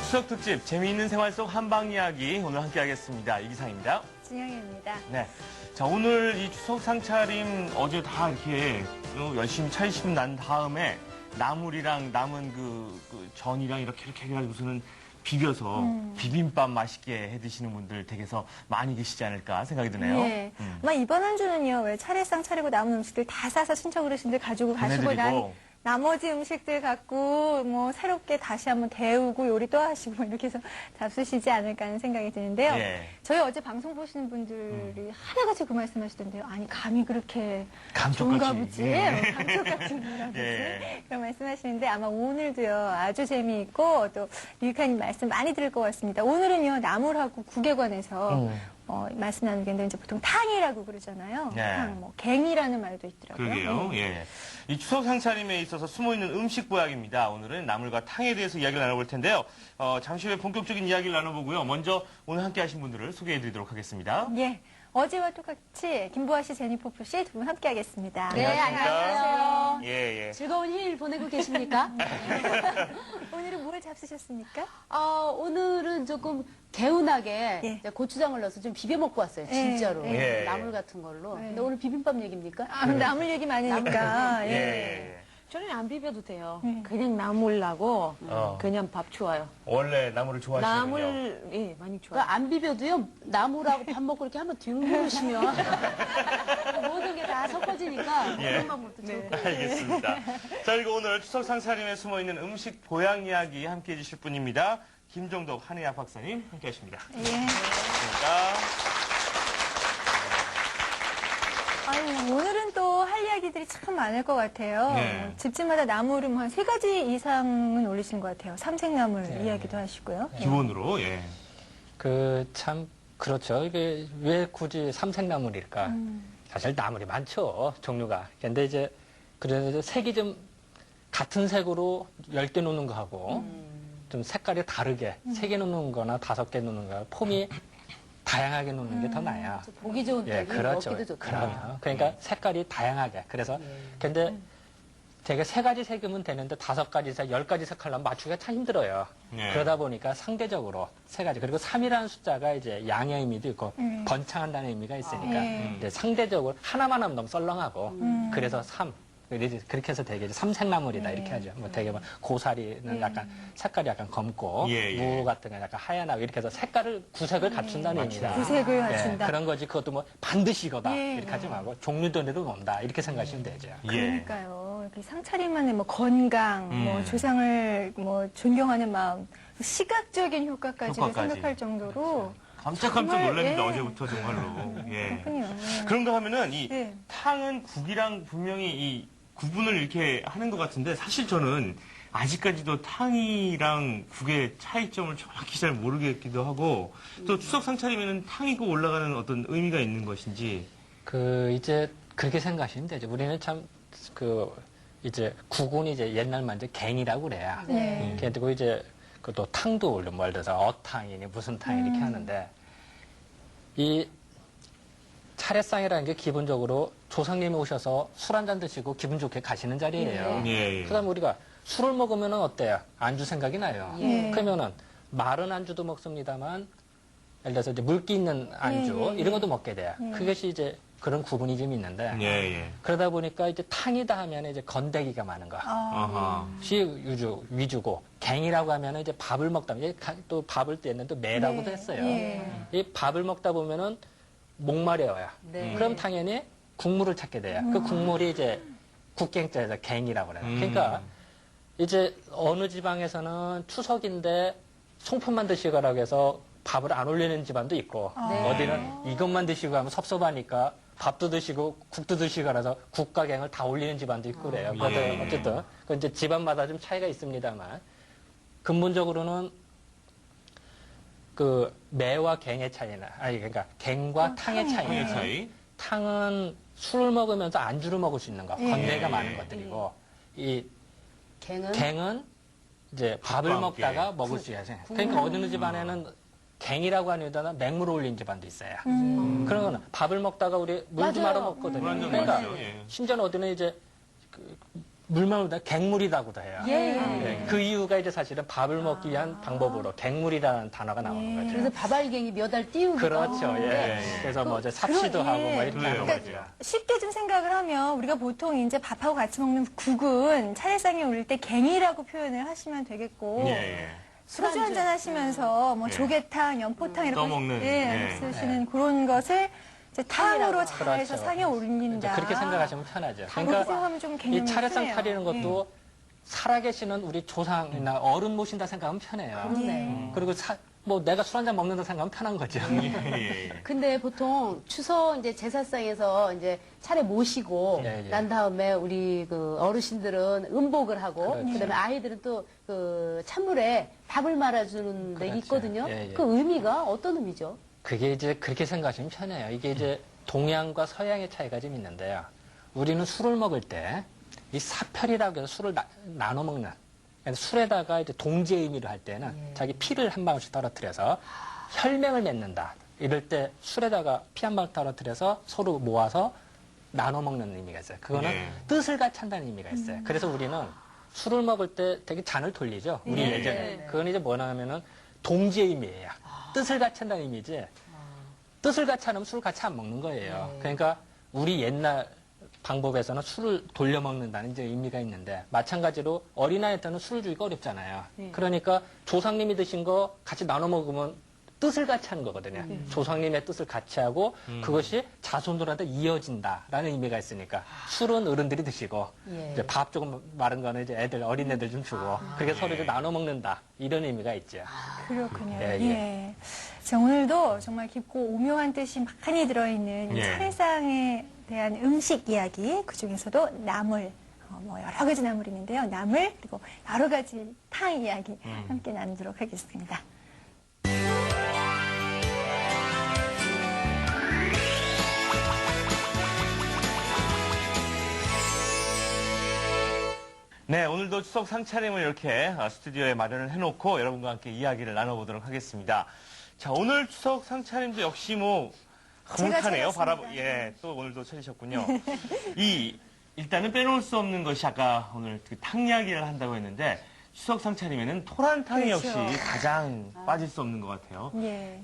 추석 특집 재미있는 생활 속 한방 이야기 오늘 함께 하겠습니다. 이기상입니다. 진영입니다. 네. 자, 오늘 이 추석 상차림 어제 다 이렇게 열심히 차리시고 난 다음에 나물이랑 남은 그 전이랑 이렇게 해가지고서는 비벼서 비빔밥 맛있게 해 드시는 분들 댁에서 많이 계시지 않을까 생각이 드네요. 네. 아마 이번 한 주는요, 왜 차례상 차리고 남은 음식들 다 싸서 친척 어르신들 가지고 가시고 난 나머지 음식들 갖고 뭐 새롭게 다시 한번 데우고 요리 또 하시고 이렇게 해서 잡수시지 않을까 하는 생각이 드는데요. 예. 저희 어제 방송 보시는 분들이 하나같이 그 말씀하시던데요. 아니 감이 그렇게 감쪽같이. 좋은가 보지. 예. 감쪽같이 좋은가 보지. 예. 그런 말씀하시는데 아마 오늘도요 아주 재미있고 또 유익한 말씀 많이 들을 것 같습니다. 오늘은요 나물하고 국에 관해서 말씀 나누겠는데 이제 보통 탕이라고 그러잖아요. 네. 탕, 뭐 갱이라는 말도 있더라고요. 그러게요. 네. 예. 이 추석 상차림에 있어서 숨어있는 음식 보약입니다. 오늘은 나물과 탕에 대해서 이야기를 나눠볼 텐데요. 잠시 후에 본격적인 이야기를 나눠보고요. 먼저 오늘 함께 하신 분들을 소개해드리도록 하겠습니다. 예. 어제와 똑같이 김보아 씨, 제니포프 씨 두 분 함께 하겠습니다. 네, 안녕하세요. 예, 예. 즐거운 휴일 보내고 계십니까? 오늘은 뭘 잡수셨습니까? 오늘은 조금 개운하게 예. 이제 고추장을 넣어서 좀 비벼 먹고 왔어요. 진짜로. 예. 나물 같은 걸로. 예. 근데 오늘 비빔밥 얘기입니까? 아, 나물 얘기 많으니까. 예, 예. 저는 안 비벼도 돼요. 네. 그냥 나물하고 어. 그냥 밥 좋아요. 원래 나물을 좋아하시는군요. 나물 예 많이 좋아요. 그러니까 안 비벼도요. 나물하고 밥 먹고 이렇게 한번 뒹구시면 모든 게 다 섞어지니까 예. 그런 방법도 좋을 거예요. 알겠습니다. 자, 그리고 오늘 추석 상차림에 숨어있는 음식 보양 이야기 함께 해주실 분입니다. 김종덕 한의학 박사님 함께 하십니다. 예. 그러니까 아유, 오늘은 또 할 이야기들이 참 많을 것 같아요. 네. 집집마다 나물은 뭐 한 3가지 이상은 올리신 것 같아요. 삼색나물 이야기도 하시고요. 기본으로, 예. 참 그렇죠. 이게 왜 굳이 삼색나물일까? 사실 나물이 많죠, 종류가. 근데 이제 그래서 색이 좀 같은 색으로 10개 놓는 거하고 좀 색깔이 다르게 3개 놓는 거나 5개 놓는 거 폼이 다양하게 놓는 게 더 나아요. 보기 좋은 예, 떡이 그렇죠. 먹기도 좋다. 그럼요. 그러니까 색깔이 다양하게. 그래서 근데 되게 3가지 색이면 되는데 5가지 색, 10가지 색깔로 맞추기가 참 힘들어요. 네. 그러다 보니까 상대적으로 3가지. 그리고 3이라는 숫자가 이제 양의 의미도 있고 번창한다는 의미가 있으니까 이제 상대적으로 하나만 하면 너무 썰렁하고 그래서 3. 그렇게 해서 되게 삼색나물이다 이렇게 하죠. 뭐 되게 뭐 고사리는 약간 색깔이 약간 검고 예, 예. 무 같은 건 약간 하얀하고 이렇게 해서 색깔을 구색을 갖춘다는 의미다. 구색을 갖춘다. 그런 거지 그것도 뭐 반드시 이거다 예. 이렇게 하지 말고 종류별로 논다 이렇게 생각하시면 되죠. 예. 그러니까요. 그 상차림만의 뭐 건강, 뭐 조상을 뭐 존경하는 마음, 시각적인 효과까지를 효과까지. 생각할 정도로 깜짝깜짝 정말, 놀랍니다, 예. 어제부터 정말로. 예. 그렇군요. 그런가 하면은 이 네. 탕은 국이랑 분명히 이 구분을 이렇게 하는 것 같은데 사실 저는 아직까지도 탕이랑 국의 차이점을 정확히 잘 모르겠기도 하고 또 추석 상차림에는 탕이 꼭 올라가는 어떤 의미가 있는 것인지. 이제 그렇게 생각하시면 되죠. 우리는 참 이제 국은 이제 옛날만 이제 갱이라고 그래요. 네. 그리고 이제 또 탕도 올려 뭐 예를 들어서 어탕이니 무슨 탕 이렇게 하는데 이 차례상이라는 게 기본적으로 조상님이 오셔서 술 한 잔 드시고 기분 좋게 가시는 자리예요. 예. 그다음에 우리가 술을 먹으면 어때요? 안주 생각이 나요. 예. 그러면은 마른 안주도 먹습니다만 예를 들어서 이제 물기 있는 안주 예. 이런 것도 먹게 돼요. 그것이 이제 그런 구분이 좀 있는데 예, 예. 그러다 보니까 이제 탕이다 하면 이제 건더기가 많은 거. 아하. 시 위주고 갱이라고 하면 이제 밥을 먹다 보면 또 밥을 때는 또 매라고도 네. 했어요. 예. 이 밥을 먹다 보면은 목마려워요. 네. 그럼 당연히 국물을 찾게 돼요. 그 국물이 이제 국갱자에서 갱이라고 그래요. 그러니까 이제 어느 지방에서는 추석인데 송편만 드시거라고 해서 밥을 안 올리는 집안도 있고 어디는 이것만 드시고 하면 섭섭하니까 밥도 드시고 국도 드시거라서 국과 갱을 다 올리는 집안도 있고 그래요. 그것도 예. 어쨌든 그 이제 집안마다 좀 차이가 있습니다만 근본적으로는 그 매와 갱의 차이나 그러니까 갱과 탕의 차이. 탕의 차이. 탕은 술을 먹으면서 안주를 먹을 수 있는 거, 예. 건네가 많은 것들이고 이 갱은 갱은 이제 밥을 밥과 함께. 먹다가 먹을 수 있어요. 그러니까 어느 집안에는 갱이라고 하는 데다 맹물을 올린 집안도 있어요. 그런 거는 밥을 먹다가 우리 물 좀 맞아요. 말아 먹거든요. 물한잔 그러니까 마시죠. 예. 심지어는 어디는 이제 물만 보다 갱물이라고도 해요. 예, 예. 네, 그 이유가 이제 사실은 밥을 먹기 위한 방법으로 갱물이라는 단어가 나오는 거죠. 그래서 밥알갱이 몇 알 띄우기도 그렇죠. 하고. 예. 그래서 뭐 이제 삽시도 하고 뭐 이렇게 하는 그래요. 거죠. 쉽게 좀 생각을 하면 우리가 보통 이제 밥하고 같이 먹는 국은 차례상에 올릴 때 갱이라고 표현을 하시면 되겠고 예, 예. 소주 한잔 하시면서 뭐 예. 조개탕, 연포탕 이렇게 떠먹는, 예. 쓰시는 그런 것을 이제 탕으로 잘해서 그렇죠. 상에 이제 올린다. 그렇게 생각하시면 편하죠. 그렇게 그러니까 생각하면 좀 이 개념이 차례상 크네요. 차리는 것도 살아계시는 우리 조상이나 어른 모신다 생각하면 편해요. 네. 그리고 뭐 내가 술 한잔 먹는다 생각하면 편한 거죠. 예, 예. 근데 보통 추석 이제 제사상에서 이제 차례 모시고 예, 예. 난 다음에 우리 그 어르신들은 음복을 하고 그렇죠. 그다음에 아이들은 또 그 찬물에 밥을 말아주는 데 그렇죠. 있거든요. 예, 예. 그 의미가 어떤 의미죠? 그게 이제 그렇게 생각하시면 편해요. 이게 이제 동양과 서양의 차이가 좀 있는데요. 우리는 술을 먹을 때 이 사편이라고 해서 술을 나눠 먹는 그래서 술에다가 이제 동지의 의미를 할 때는 자기 피를 한 방울씩 떨어뜨려서 혈맹을 맺는다. 이럴 때 술에다가 피 한 방울 떨어뜨려서 서로 모아서 나눠 먹는 의미가 있어요. 그거는 예. 뜻을 같이 한다는 의미가 있어요. 그래서 우리는 술을 먹을 때 되게 잔을 돌리죠. 우리 네. 예전에. 그건 이제 뭐냐면은 동지의 의미예요. 뜻을 같이 한다는 의미지. 뜻을 같이 하면 술을 같이 안 먹는 거예요. 그러니까 우리 옛날 방법에서는 술을 돌려 먹는다는 이제 의미가 있는데 마찬가지로 어린아이 때는 술을 주기가 어렵잖아요. 그러니까 조상님이 드신 거 같이 나눠 먹으면 뜻을 같이 하는 거거든요. 조상님의 뜻을 같이 하고 그것이 자손들한테 이어진다라는 의미가 있으니까 술은 어른들이 드시고 예. 이제 밥 조금 마른 거는 이제 어린애들 좀 주고 그게 서로 이제 나눠 먹는다 이런 의미가 있죠. 그렇군요. 예, 예. 예. 자, 오늘도 정말 깊고 오묘한 뜻이 많이 들어있는 예. 차례상에 대한 음식 이야기, 그 중에서도 나물, 뭐 여러 가지 나물이 있는데요. 나물, 그리고 여러 가지 탕 이야기 함께 나누도록 하겠습니다. 네, 오늘도 추석 상차림을 이렇게 스튜디오에 마련을 해놓고 여러분과 함께 이야기를 나눠보도록 하겠습니다. 자, 오늘 추석 상차림도 역시 뭐 제가 흐뭇하네요. 차렸습니다. 예, 또 오늘도 차리셨군요. 일단은 빼놓을 수 없는 것이 아까 오늘 그 탕 이야기를 한다고 했는데 추석 상차림에는 토란탕이 그렇죠. 역시 가장 빠질 수 없는 것 같아요. 예.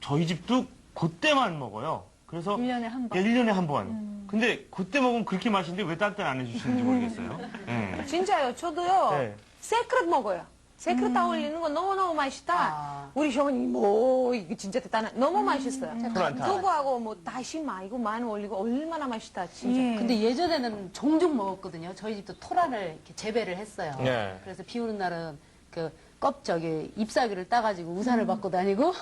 저희 집도 그때만 먹어요. 그래서 1년에 한 번. 예, 1년에 한 번. 근데 그때 먹으면 그렇게 맛있는데 왜 딴 때는 안 해주시는지 모르겠어요. 예. 진짜요. 저도요. 네. 세크렛 먹어요. 세크렛 어울리는 거 너무너무 맛있다. 아. 우리 어머니 뭐 이거 진짜 대단한 너무 맛있어요. 토란탕. 두부하고 뭐 다시마 이거 많이 올리고 얼마나 맛있다 진짜. 예. 근데 예전에는 종종 먹었거든요. 저희 집도 토란을 이렇게 재배를 했어요. 네. 그래서 비 오는 날은 그 저기 잎사귀를 따가지고 우산을 받고 다니고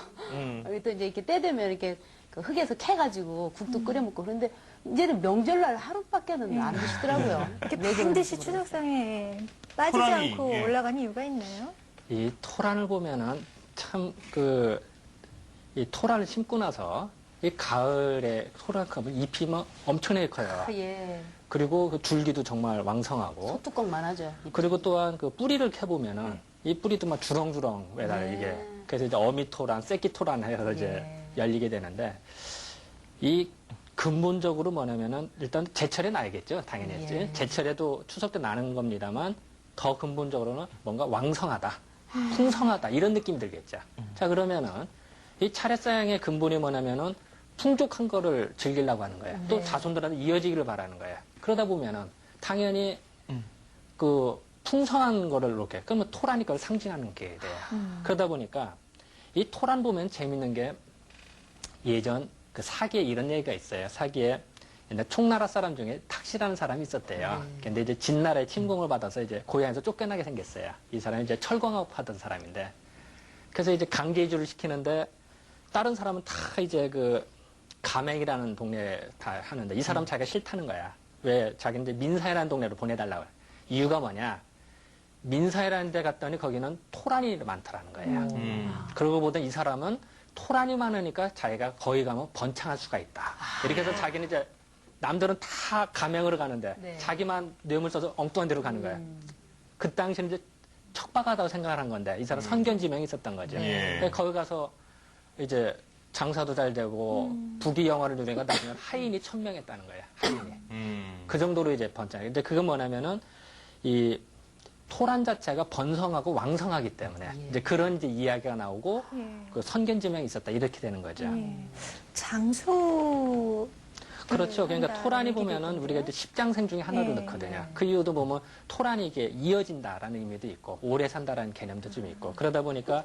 여기 또 이제 이렇게 때 되면 이렇게 그 흙에서 캐가지고 국도 끓여 먹고 그런데 이제는 명절날 하루밖에는 안 드시더라고요. 이렇게 왜 그런지 반드시 모르겠어요. 추석상에 빠지지 토란이, 않고 예. 올라가는 이유가 있나요? 이 토란을 보면은 참 이 토란을 심고 나서 이 가을에 토란컵은 잎이 막 엄청나게 커요. 아, 예. 그리고 그 줄기도 정말 왕성하고 소뚜껑만 하죠. 그리고 또한 그 뿌리를 캐보면은 이 뿌리도 막 주렁주렁 매달 이게 그래서 이제 어미토란, 새끼토란 해서 이제 열리게 되는데 이 근본적으로 뭐냐면은 일단 제철에 나야겠죠. 당연히 했지. 제철에도 추석 때 나는 겁니다만 더 근본적으로는 뭔가 왕성하다, 풍성하다 이런 느낌이 들겠죠. 자 그러면은 이 차례상의 근본이 뭐냐면은 풍족한 거를 즐기려고 하는 거예요. 또 자손들한테 이어지기를 바라는 거예요. 그러다 보면은 당연히 그 풍성한 거를 이렇게 그러면 토란이 그걸 상징하는 게 돼요. 그러다 보니까 이 토란 보면 재밌는 게 예전 그 사기에 이런 얘기가 있어요. 사기에 옛날 총나라 사람 중에 탁시라는 사람이 있었대요. 근데 이제 진나라의 침공을 받아서 이제 고향에서 쫓겨나게 생겼어요. 이 사람이 이제 철광업 하던 사람인데 그래서 이제 강제 이주를 시키는데 다른 사람은 다 이제 그 가맹이라는 동네에 다 하는데 이 사람 자기가 싫다는 거야. 왜 자기는 이제 민사회라는 동네로 보내달라고. 이유가 뭐냐? 민사회라는 데 갔더니 거기는 토란이 많더라는 거예요. 그러고 보더니 이 사람은 토란이 많으니까 자기가 거기 가면 번창할 수가 있다. 이렇게 해서 자기는 이제 남들은 다 가맹으로 가는데 네. 자기만 뇌물 써서 엉뚱한 데로 가는 거야. 그 당시에는 이제 척박하다고 생각을 한 건데 이 사람 선견지명이 있었던 거죠. 예. 근데 거기 가서 이제 장사도 잘 되고 부귀 영화를 누리니까 나중에 하인이 1000명 했다는 거예요. 하인이. 그 정도로 이제 번창. 근데 그건 뭐냐면은 이 토란 자체가 번성하고 왕성하기 때문에 이제 그런 이제 이야기가 나오고 그 선견지명이 있었다 이렇게 되는 거죠. 장소 그렇죠. 그러니까 한다, 토란이 얘기도 보면은 있던데. 우리가 이제 10장생 중에 하나로 네. 넣거든요. 그 이유도 보면 토란이 이게 이어진다라는 의미도 있고 오래 산다라는 개념도 좀 있고 그러다 보니까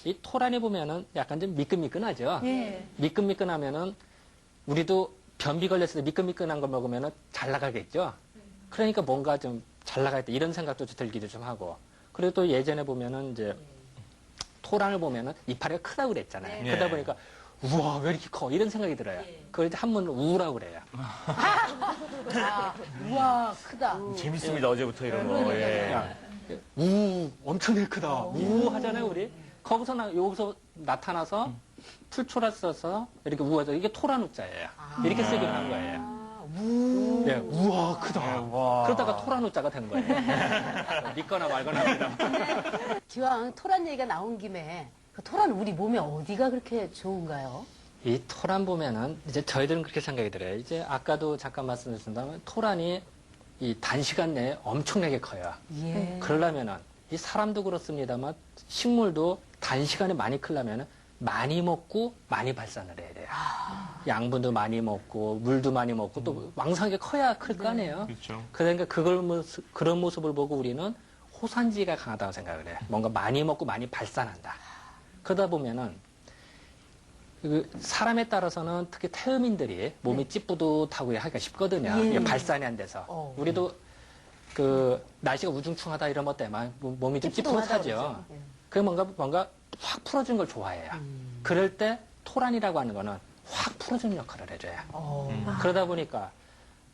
이 토란이 보면은 약간 좀 미끈미끈하죠. 예. 미끈미끈하면은 우리도 변비 걸렸을 때 미끈미끈한 걸 먹으면은 잘 나가겠죠. 그러니까 뭔가 좀 잘 나가겠다 이런 생각도 좀 들기도 좀 하고 그리고 또 예전에 보면은 이제 토란을 보면은 이파리가 크다고 그랬잖아요. 네. 그러다 보니까 우와 왜 이렇게 커 이런 생각이 들어요. 그걸 이제 한번 우라고 그래요. 우와, 크다. 재밌습니다, 어제부터 이런 거. 예. 우 엄청나게 크다. 우 하잖아요 우리. 여기서 나타나서 풀초라 써서 이렇게 우하죠. 이게 토란 우자예요. 이렇게 쓰기로 한 거예요. 예, 우와 크다. 와. 그러다가 토란 우자가 된 거예요. 믿거나 말거나 합니다. 기왕 토란 얘기가 나온 김에 그 토란 우리 몸에 어디가 그렇게 좋은가요? 이 토란 보면은 이제 저희들은 그렇게 생각이 들어요. 이제 아까도 잠깐 말씀드렸습니다만 토란이 이 단시간 내에 엄청나게 커요. 예. 그러려면은 이 사람도 그렇습니다만 식물도 단시간에 많이 크려면은 많이 먹고 많이 발산을 해야 돼요. 양분도 많이 먹고 물도 많이 먹고 또 왕성하게 커야 클 거 아니에요. 그렇죠. 그러니까 그런 모습을 보고 우리는 호산지가 강하다고 생각을 해요. 뭔가 많이 먹고 많이 발산한다. 그러다 보면은 그 사람에 따라서는 특히 태음인들이 몸이 찌뿌듯하고 하기가 쉽거든요. 예. 이게 발산이 안 돼서. 우리도 그 날씨가 우중충하다 이런 것 때문에 몸이 좀 찌뿌둥하다 찌뿌듯하죠. 그러죠. 예. 그 뭔가 확 풀어준 걸 좋아해요. 그럴 때 토란이라고 하는 거는 확 풀어주는 역할을 해줘요. 그러다 보니까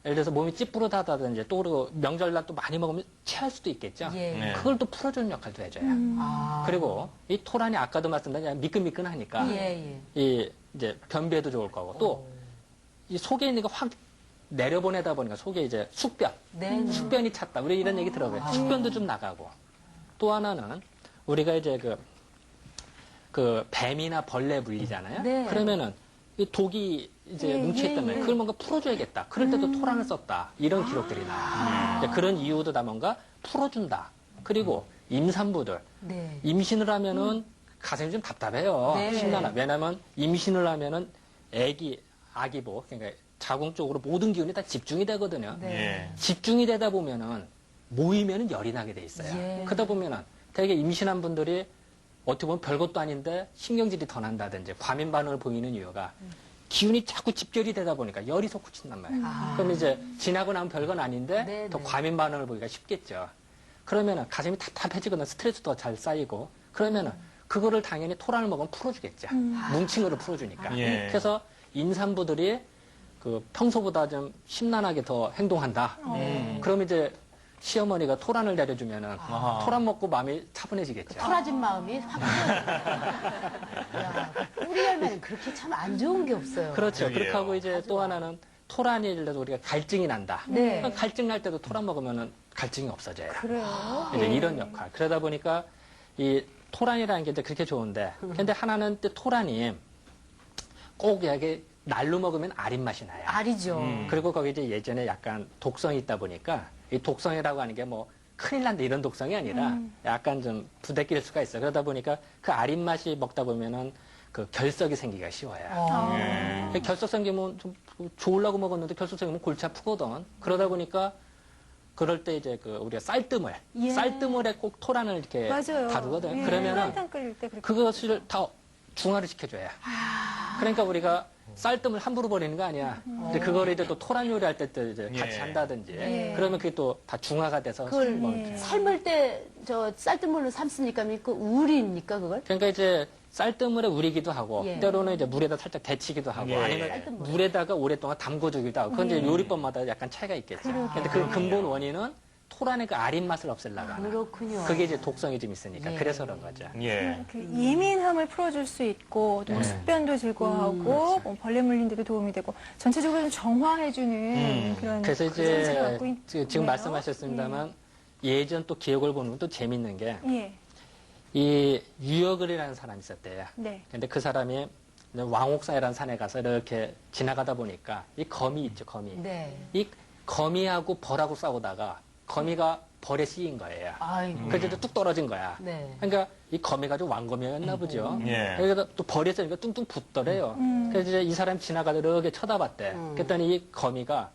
예를 들어서 몸이 찌뿌듯하다든지 또 명절날 또 많이 먹으면 체할 수도 있겠죠. 예. 네. 그걸 또 풀어주는 역할도 해줘요. 아. 그리고 이 토란이 아까도 말씀드린 미끈미끈하니까 예, 예. 이 이제 변비에도 좋을 거고 또 이 속에 있는 게 확 내려보내다 보니까 속에 이제 숙변, 네. 숙변이 찼다. 우리 이런 얘기 들어봐요. 숙변도 좀 나가고 또 하나는 우리가 이제 그 뱀이나 벌레 물리잖아요. 네. 그러면은 이 독이 이제 예, 뭉쳐있단 예, 말이에요. 예. 그걸 뭔가 풀어줘야겠다. 그럴 때도 토란을 썼다. 이런 기록들이 나와요. 이제 그런 이유도 다 뭔가 풀어준다. 그리고 임산부들 네. 임신을 하면은 가슴이 좀 답답해요. 네. 심란하. 왜냐면 임신을 하면은 아기보 그러니까 자궁 쪽으로 모든 기운이 다 집중이 되거든요. 네. 예. 집중이 되다 보면은 모이면은 열이 나게 돼 있어요. 예. 그러다 보면은 되게 임신한 분들이 어떻게 보면 별것도 아닌데 신경질이 더 난다든지 과민 반응을 보이는 이유가 기운이 자꾸 집결이 되다 보니까 열이 솟구친단 말이에요. 그럼 이제 지나고 나면 별건 아닌데 네, 더 네. 과민 반응을 보기가 쉽겠죠. 그러면은 가슴이 답답해지거나 스트레스도 잘 쌓이고 그러면은 그거를 당연히 토란을 먹으면 풀어주겠죠. 뭉친 거를 풀어주니까. 예. 그래서 임산부들이 그 평소보다 좀 심란하게 더 행동한다. 그럼 이제 시어머니가 토란을 내려주면은 아하. 토란 먹고 마음이 차분해지겠죠. 토라진 마음이 확 야, 뿌리 열매는 그렇게 참 안 좋은 게 없어요. 그렇죠. 그러게요. 그렇게 하고 이제 또 하나는 토란이 예를 들어서 우리가 갈증이 난다. 네. 그럼 갈증 날 때도 토란 먹으면은 갈증이 없어져요. 그래요? 이제 이런 역할. 그러다 보니까 이 토란이라는 게 이제 그렇게 좋은데, 근데 하나는 또 토란이 꼭 이렇게 날로 먹으면 아린 맛이 나요. 알이죠. 그리고 거기 이제 예전에 약간 독성이 있다 보니까 이 독성이라고 하는 게 뭐 큰일 난다 이런 독성이 아니라 약간 좀 부대낄 수가 있어요. 그러다 보니까 그 아린 맛이 먹다 보면은 그 결석이 생기기가 쉬워요. 예. 결석 생기면 좀 좋으려고 먹었는데 결석 생기면 골치 아프거든. 그러다 보니까 그럴 때 이제 그 우리가 쌀뜨물, 예. 쌀뜨물에 꼭 토란을 이렇게 맞아요. 다루거든. 예, 그러면은 설탕 끓일 때 그렇게. 그것을 다 중화를 시켜줘요. 그러니까 우리가 쌀뜨물 함부로 버리는 거 아니야. 이제 그거를 이제 또 토란 요리할 때 또 이제 같이 예. 한다든지. 예. 그러면 그게 또 다 중화가 돼서 그걸 먹는 거죠. 삶을 때 저 쌀뜨물로 삶습니까? 그 우리입니까 그걸? 그러니까 이제 쌀뜨물에 우리기도 하고 예. 때로는 이제 물에다 살짝 데치기도 하고 예. 아니면 쌀뜨물. 물에다가 오랫동안 담궈주기도 하고 그건 이제 요리법마다 약간 차이가 있겠죠. 근데 그 근본 원인은 토란의 그 아린 맛을 없애려고 하는. 그렇군요. 그게 이제 독성이 좀 있으니까 예. 그래서 그런 거죠. 예. 그 예민함을 풀어줄 수 있고 또 네. 숙변도 제거하고 뭐 벌레 물린 데도 도움이 되고 전체적으로 좀 정화해주는 그런 그래서 성질을 이제 갖고 있네요. 지금 말씀하셨습니다만 예전 또 기억을 보는 것도 재밌는 게 이 예, 유여글이라는 사람이 있었대요. 네. 근데 그 사람이 왕옥사이라는 산에 가서 이렇게 지나가다 보니까 이 거미 있죠, 거미. 네. 이 거미하고 벌하고 싸우다가 거미가 벌에 씌인 거예요. 아이고. 그래서 이제 뚝 떨어진 거야. 네. 그러니까 이 거미가 좀 왕거미였나 보죠. 예. 그래서 또 벌에 씌니까 뚱뚱 붙더래요. 그래서 이제 이 사람이 지나가다 이렇게 쳐다봤대. 그랬더니 이 거미가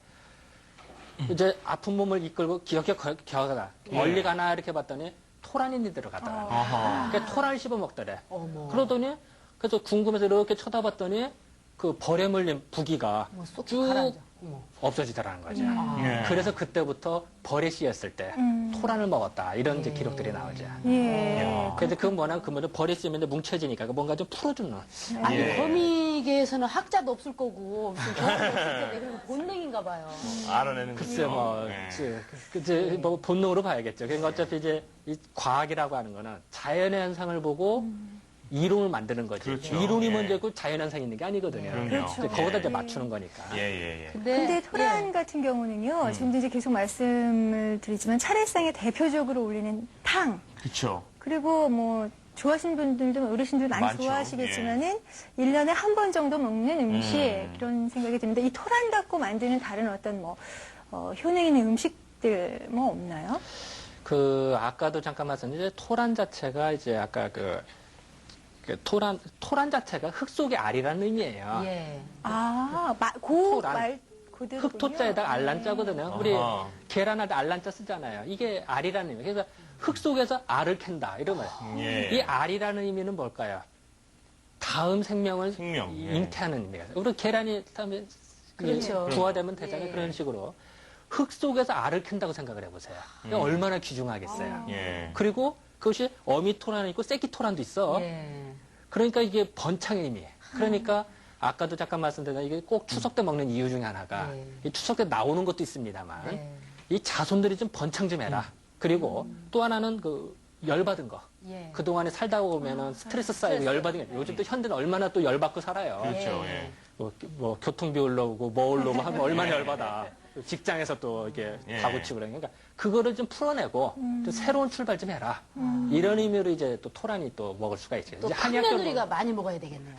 이제 아픈 몸을 이끌고 기어겨 겨가다 멀리 가나 이렇게 봤더니 토란이 들어가더라. 아하. 그러니까 토란을 씹어 먹더래. 어머. 그러더니 그래서 궁금해서 이렇게 쳐다봤더니 그 벌에 물린 부기가 뭐 쏙 쭉 가라앉아. 어머. 없어지더라는 거죠. 예. 그래서 그때부터 벌에 씌였을 때 토란을 먹었다 이런 이제 기록들이 나오죠. 예. 근데 그 뭐냐 그 뭐죠 벌에 씌면 이제 뭉쳐지니까 뭔가 좀 풀어주는. 아니 예. 거미계에서는 학자도 없을 거고 무슨 교수도 없을 텐데 그런 본능인가 봐요. 알아내는 글쎄 거죠. 뭐, 예. 이제 뭐 본능으로 봐야겠죠. 그러니까 어차피 이제 이 과학이라고 하는 거는 자연의 현상을 보고 이론을 만드는 거지. 그렇죠. 이론이 예. 먼저 있고 자연 현상이 있는 게 아니거든요. 그럼요. 그렇죠. 이제 거기다 예. 이제 맞추는 거니까. 예, 예, 예. 근데 토란 같은 경우는요, 지금도 이제 계속 말씀을 드리지만 차례상에 대표적으로 올리는 탕, 그렇죠. 그리고 뭐 좋아하시는 분들도 어르신들 많이 많죠. 좋아하시겠지만은 1년에 한 번 정도 먹는 음식 그런 생각이 듭니다. 이 토란 갖고 만드는 다른 어떤 뭐 효능 있는 음식들 뭐 없나요? 그 아까도 잠깐 말씀드린 토란 자체가 이제 아까 그 토란 자체가 흙 속의 알이라는 의미예요. 예. 말 고대로군요. 흙토자에다가 알란자거든요. 우리 아하. 계란할 때 알란자 쓰잖아요. 이게 알이라는 의미. 그래서 흙 속에서 알을 캔다 이런 거예요. 예. 이 알이라는 의미는 뭘까요? 다음 생명을 생명, 예. 잉태하는 의미가 있어요. 우리 계란이 다음에 그렇죠. 부화되면 되잖아요. 예. 그런 식으로 흙 속에서 알을 캔다고 생각을 해보세요. 그러니까 얼마나 귀중하겠어요. 예. 그리고 그것이 어미토란이 있고 세키토란도 있어. 예. 그러니까 이게 번창의 의미예요. 그러니까 아까도 잠깐 말씀드린 이게 꼭 추석 때 먹는 이유 중에 하나가 네. 이 추석 때 나오는 것도 있습니다만 네. 이 자손들이 좀 번창 좀 해라. 그리고 또 하나는 그 열받은 거. 예. 그동안에 살다 보면은 스트레스 쌓이고 열받은 게 요즘 또 현대는 얼마나 또 열받고 살아요. 그렇죠. 예. 뭐 교통비 올라오고 뭐 올라오고 하면 얼마나 열받아. 직장에서 또 이게 예. 다구치고 그러니까 그거를 좀 풀어내고 좀 새로운 출발 좀 해라. 이런 의미로 이제 또 토란이 또 먹을 수가 있죠. 또 이제 큰 한의학적으로 며느리가 많이 먹어야 되겠네요.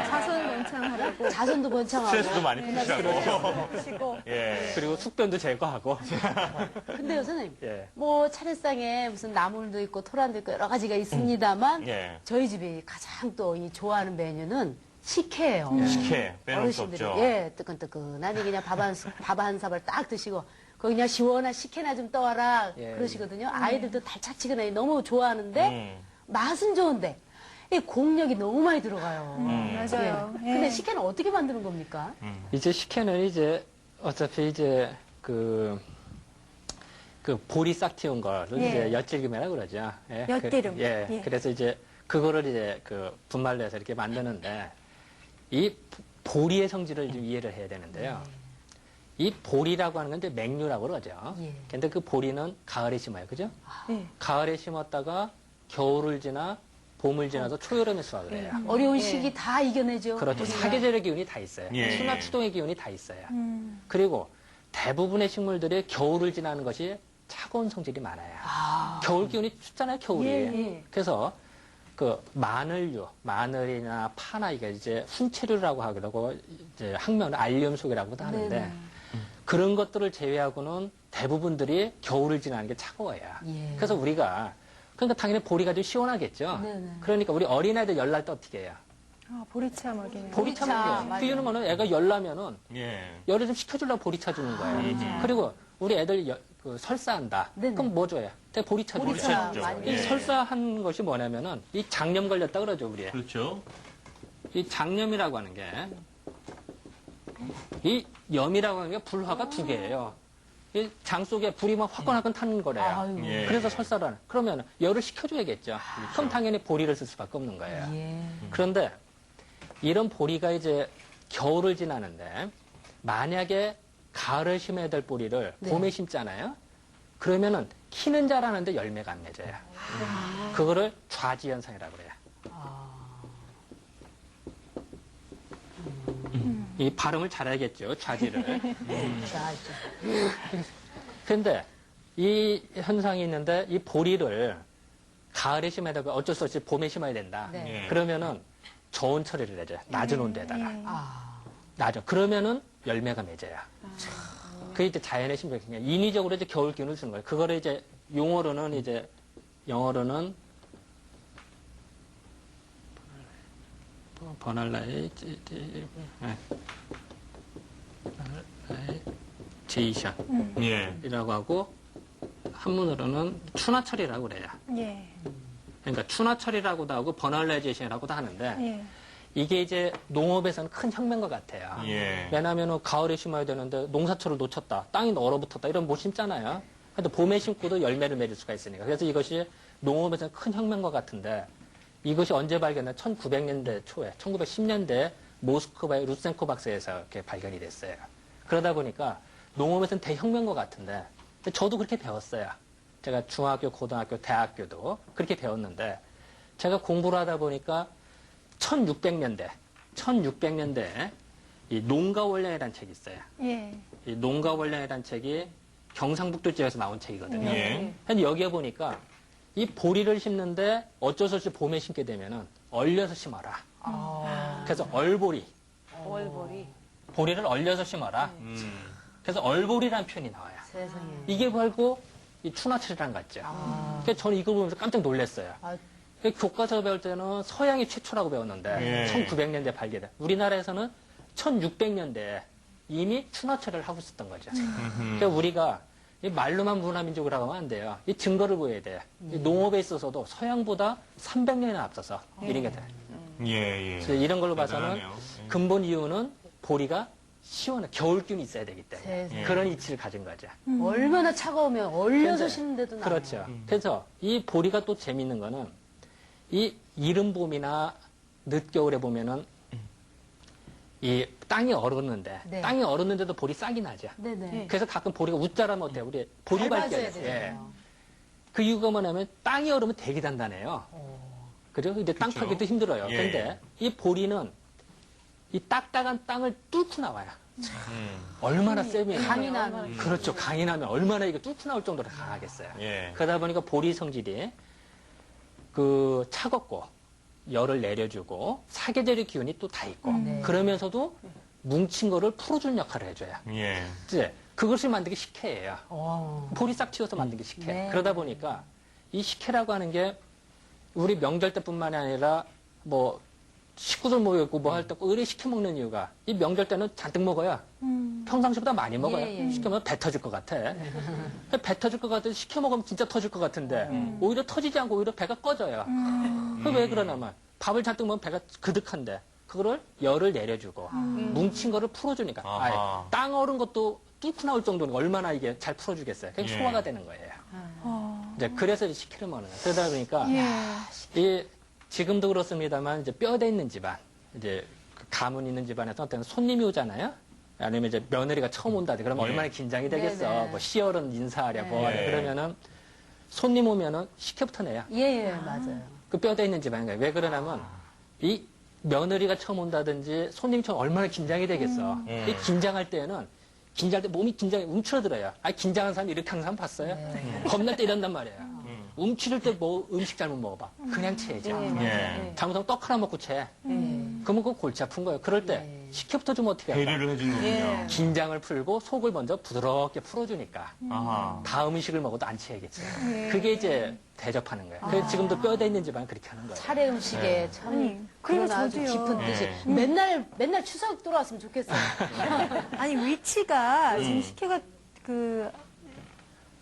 자손 번창하라고 자손도 번창하고. 스트레스도 많이 풀리자고. 하시고 예. 그리고 숙변도 제거하고. 근데요, 선생님. 예. 뭐 차례상에 무슨 나물도 있고 토란도 있고 여러 가지가 있습니다만 예. 저희 집이 가장 또 이 좋아하는 메뉴는 식혜예요. 식혜 빼놓을 수 어르신들이 없죠. 예 뜨끈뜨끈하니 그냥 밥 한 사발 딱 드시고 거기 그냥 시원한 식혜나 좀 떠와라 예. 그러시거든요. 아이들도 달짝지근하니 너무 좋아하는데 음. 맛은 좋은데 이 공력이 너무 많이 들어가요. 맞아요. 예. 근데 식혜는 어떻게 만드는 겁니까? 이제 식혜는 이제 어차피 이제 그 볼이 싹 튀운 걸 예. 이제 엿질금이라고 그러죠. 예. 엿기름. 예. 예. 그래서 이제 그거를 이제 그 분말로 해서 이렇게 만드는데 이 보리의 성질을 좀 이해를 해야 되는데요. 이 보리라고 하는 건 이제 맹류라고 그러죠. 예. 근데 그 보리는 가을에 심어요. 그죠? 예. 가을에 심었다가 겨울을 지나 봄을 지나서 초여름에 수확을 해요. 어려운 시기 다 이겨내죠. 그렇죠. 우리가. 사계절의 기운이 다 있어요. 예. 수나 추동의 기운이 다 있어요. 그리고 대부분의 식물들이 겨울을 지나는 것이 차가운 성질이 많아요. 겨울 기운이 춥잖아요, 겨울이. 예. 그래서 그 마늘류, 마늘이나 파나 이게 이제 훈체류라고 하기도 하고 이제 학명은 알리움속이라고도 하는데 네네. 그런 것들을 제외하고는 대부분들이 겨울을 지나는 게 차가워요. 예. 그래서 우리가 그러니까 당연히 보리가 좀 시원하겠죠. 네네. 그러니까 우리 어린아이들 열날 때 어떻게 해요? 보리차 먹이는. 보리차 보리차, 먹여요. 맞아요. 그 이유는 뭐냐면 애가 열나면은 예. 열을 좀 식혀주려고 보리차 주는 거예요. 그리고 우리 애들 그 설사한다. 네네. 그럼 뭐 줘요? 되게 보리차 줘요. 보리차 주죠. 많이 이 예. 설사한 것이 뭐냐면은 이 장염 걸렸다 그러죠, 우리. 그렇죠. 이 장염이라고 하는 게 이 염이라고 하는 게 불화가 두 개예요. 이 장 속에 불이 막 화끈화끈 타는 거래요. 아유. 예. 그래서 설사를 하는. 그러면 열을 식혀줘야겠죠. 그럼 당연히 보리를 쓸 수밖에 없는 거예요. 예. 그런데 이런 보리가 이제 겨울을 지나는데 만약에 가을을 심어야 될 보리를 네. 봄에 심잖아요. 그러면은 키는 자라는데 열매가 안 맺어요. 그거를 좌지현상이라고 그래요. 이 발음을 잘해야겠죠, 좌지를. 자, 근데 이 현상이 있는데 이 보리를 가을에 심어야 되고 어쩔 수 없이 봄에 심어야 된다. 네. 예. 그러면은 저온 처리를 해줘요. 낮은 온도에다가. 아. 낮아. 그러면은 열매가 맺어요. 그게 이제 자연의 신병이니까 인위적으로 이제 겨울 기운을 주는 거예요. 그거를 이제 용어로는 이제 영어로는 버널라의 제이션이라고 예. 하고 한문으로는 추나철이라고 그래요. 예. 그러니까 추나철이라고도 하고 버널라이제이션이라고도 하는데 예. 이게 이제 농업에서는 큰 혁명과 같아요. 예. 왜냐하면 가을에 심어야 되는데 농사철을 놓쳤다, 땅이 얼어붙었다 이러면 못 심잖아요. 근데 봄에 심고도 열매를 맺을 수가 있으니까. 그래서 이것이 농업에서는 큰 혁명과 같은데 이것이 언제 발견됐나? 1900년대 초에, 1910년대 모스크바의 루센코 박사에서 이렇게 발견이 됐어요. 그러다 보니까 농업에서는 대혁명과 같은데 근데 저도 그렇게 배웠어요. 제가 중학교, 고등학교, 대학교도 그렇게 배웠는데 제가 공부를 하다 보니까 1600년대에 이 농가원령이라는 책이 있어요. 예. 이 농가원령이라는 책이 경상북도 지역에서 나온 책이거든요. 예. 근데 여기에 보니까 이 보리를 심는데 어쩔 수 없이 봄에 심게 되면은 얼려서 심어라. 그래서 얼보리. 월벌이. 보리를 얼려서 심어라. 그래서 얼보리라는 표현이 나와요. 세상에. 이게 바로 이 추나철이랑 같죠. 그래서 저는 이걸 보면서 깜짝 놀랐어요. 아. 교과서 배울 때는 서양이 최초라고 배웠는데 예. 1900년대 발견돼. 우리나라에서는 1600년대에 이미 추나철을 하고 있었던 거죠. 그러니까 우리가 이 말로만 문화민족이라고 하면 안 돼요. 이 증거를 보여야 돼요. 이 농업에 있어서도 서양보다 300년이나 앞서서 이런 게 돼요. 예, 예. 그래서 이런 걸로 봐서는 대단하네요. 근본 이유는 보리가 시원해 겨울 기운이 있어야 되기 때문에 세상에. 그런 이치를 가진 거죠. 얼마나 차가우면 얼려서 근데, 심는데도 나. 그렇죠. 그래서 이 보리가 또 재밌는 거는 이 이른 봄이나 늦겨울에 보면은 이 땅이 얼었는데 네. 땅이 얼었는데도 보리 싹이 나죠. 네네. 그래서 가끔 보리가 웃자라면 어때요? 우리 보리 밟기 밟아줘야 예. 되잖아요. 그 이유가 뭐냐면 땅이 얼으면 되게 단단해요. 그죠? 이제 땅 그쵸. 파기도 힘들어요. 예. 근데 이 보리는 이 딱딱한 땅을 뚫고 나와요. 얼마나 세면 강이 나면. 그렇죠. 강이 나면 얼마나 이게 뚫고 나올 정도로 강하겠어요. 예. 그러다 보니까 보리 성질이 그 차갑고 열을 내려주고 사계절의 기운이 또 다 있고 네. 그러면서도 뭉친 거를 풀어주는 역할을 해줘요. 예. 이제 그것을 만든 게 식혜예요. 와. 보리 싹 튀어서 만든 게 식혜. 네. 그러다 보니까 이 식혜라고 하는 게 우리 명절 때뿐만이 아니라 뭐 식구들 모여있고 뭐 할 때 의뢰 시켜 먹는 이유가 이 명절 때는 잔뜩 먹어야 평상시보다 많이 먹어요. 예, 예. 시켜 먹으면 배 터질 것 같아. 배 터질 것 같아. 시켜 먹으면 진짜 터질 것 같은데 오히려 터지지 않고 오히려 배가 꺼져요. 그 왜 그러냐면 밥을 잔뜩 먹으면 배가 그득한데 그거를 열을 내려주고 뭉친 거를 풀어주니까 아하. 아예 땅 얼은 것도 뚫고 나올 정도는 얼마나 이게 잘 풀어주겠어요. 그게 예. 소화가 되는 거예요. 이제 그래서 이제 식혜를 먹는 거예요. 그러다 보니까 예. 이 지금도 그렇습니다만 이제 뼈대 있는 집안, 이제 그 가문 있는 집안에서 어떤 손님이 오잖아요. 아니면 이제 며느리가 처음 온다든지 그러면 예. 얼마나 긴장이 되겠어. 네네. 뭐 시어른 인사하랴 뭐하랴 예. 그러면은 손님 오면은 식혜부터 내요. 예, 맞아요. 그 뼈대 있는 집안인 왜 그러냐면 이 며느리가 처음 온다든지 손님이 처음 얼마나 긴장이 되겠어. 이 긴장할 때는 긴장할 때 몸이 긴장이 움츠러들어요. 아 긴장한 사람 이렇게 하는 사람 봤어요? 겁날 때 이런단 말이에요. 움츠릴 때 뭐 음식 잘못 먹어봐. 그냥 체죠. 예. 잘못하면 떡 하나 먹고 채. 그러면 그거 골치 아픈 거예요. 그럴 때 식혜부터 주면 어떻게 할까? 배려를 해주는 거군요. 긴장을 풀고 속을 먼저 부드럽게 풀어주니까 아하. 다음 음식을 먹어도 안 체하겠죠. 그게 이제 대접하는 거예요. 그래서 지금도 뼈대 있는 집안 그렇게 하는 거예요. 차례 음식에 참 아니, 그리고 그런 아주 저도요. 깊은 뜻이. 예. 맨날 추석 돌아왔으면 좋겠어요. 아니 위치가 지금 식혜가 그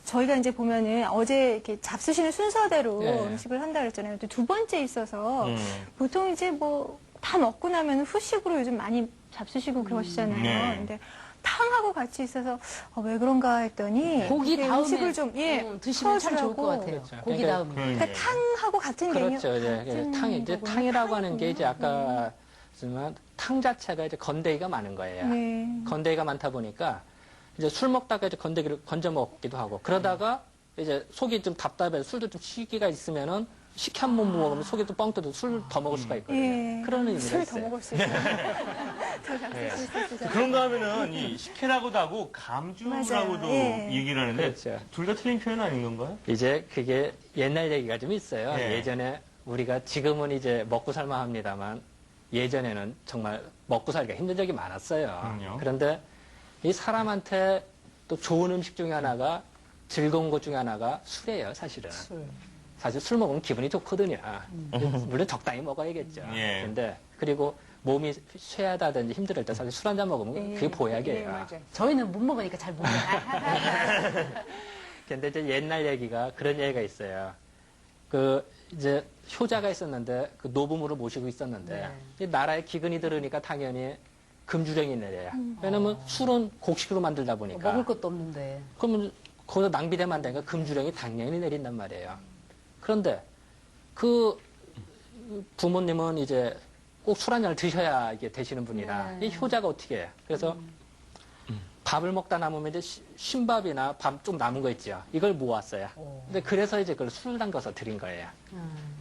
저희가 이제 보면은 어제 이렇게 잡수시는 순서대로 예. 음식을 한다 그랬잖아요. 또 두 번째 있어서 음. 보통 이제 뭐 다 먹고 나면 후식으로 요즘 많이 잡수시고 그러시잖아요. 네. 근데 탕하고 같이 있어서 왜 그런가 했더니 고기 이렇게 다음에 음식을 좀 드시면 참 좋을 것 풀어주라고. 같아요. 그렇죠. 고기 그러니까 다음에. 그러니까 탕하고 같은 개념. 그렇죠. 이제 탕이라고 하는 게 이제 아까 했지만 탕 자체가 이제 건더기가 많은 거예요. 네. 건더기가 많다 보니까 이제 술 먹다가 이제 건더기를 건져 먹기도 하고 그러다가 이제 속이 좀 답답해서 술도 좀 쉬기가 있으면은 식혜 한 번 먹으면 속이 또 뻥 뜯어 술 더 먹을 수가 있거든요. 예. 그런 의미가 술 더 있어요. 먹을 수 있어요. 더 잡수실 수 있어요. 그런가 하면은 이 식혜라고도 하고 감주라고도 맞아요. 예. 얘기를 하는데 그렇죠. 둘 다 틀린 표현 아닌 건가요? 이제 그게 옛날 얘기가 좀 있어요. 예. 예전에 우리가 지금은 이제 먹고 살만 합니다만 예전에는 정말 먹고 살기가 힘든 적이 많았어요. 그럼요. 그런데 이 사람한테 또 좋은 음식 중에 하나가 즐거운 것 중에 하나가 술이에요, 사실은. 사실 술 먹으면 기분이 좋거든요. 물론 적당히 먹어야겠죠. 예. 근데 그리고 몸이 쇠하다든지 힘들 때 사실 술 한 잔 먹으면 그게 보약이에요. 저희는 못 먹으니까 잘 모르요 근데 이제 옛날 얘기가 그런 얘기가 있어요. 그 이제 효자가 있었는데 그 노부모를 모시고 있었는데 이 나라에 기근이 들으니까 당연히 금주령이 내려요. 왜냐면 술은 곡식으로 만들다 보니까 먹을 것도 없는데. 그러면 거기서 낭비되면 안 되니까 금주령이 당연히 내린단 말이에요. 그런데 그 부모님은 이제 꼭 술 한 잔을 드셔야 이게 되시는 분이라 이 효자가 어떻게 해요? 그래서 밥을 먹다 남으면 이제 신밥이나 밥 좀 남은 거 있죠. 이걸 모았어요. 근데 그래서 이제 그걸 술 담가서 드린 거예요.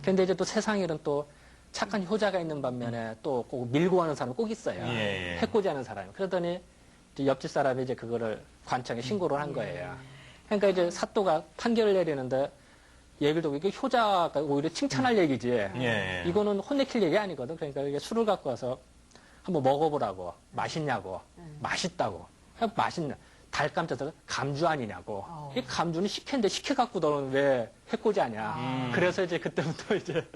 근데 이제 또 세상에는 또 착한 효자가 있는 반면에 또 꼭 밀고 하는 사람이 꼭 있어요. 예. 해코지 하는 사람이. 그러더니 이제 옆집 사람이 이제 그거를 관청에 신고를 한 거예요. 그러니까 이제 사또가 판결을 내리는데 얘기를 듣고 이게 효자가 오히려 칭찬할 얘기지. 예. 이거는 혼내킬 얘기 아니거든. 그러니까 이게 술을 갖고 와서 한번 먹어보라고. 맛있냐고. 맛있다고. 맛있냐. 달감 쪄서 감주 아니냐고. 이 감주는 식혜인데 식혜 갖고 너는 왜 해코지 하냐. 그래서 이제 그때부터 이제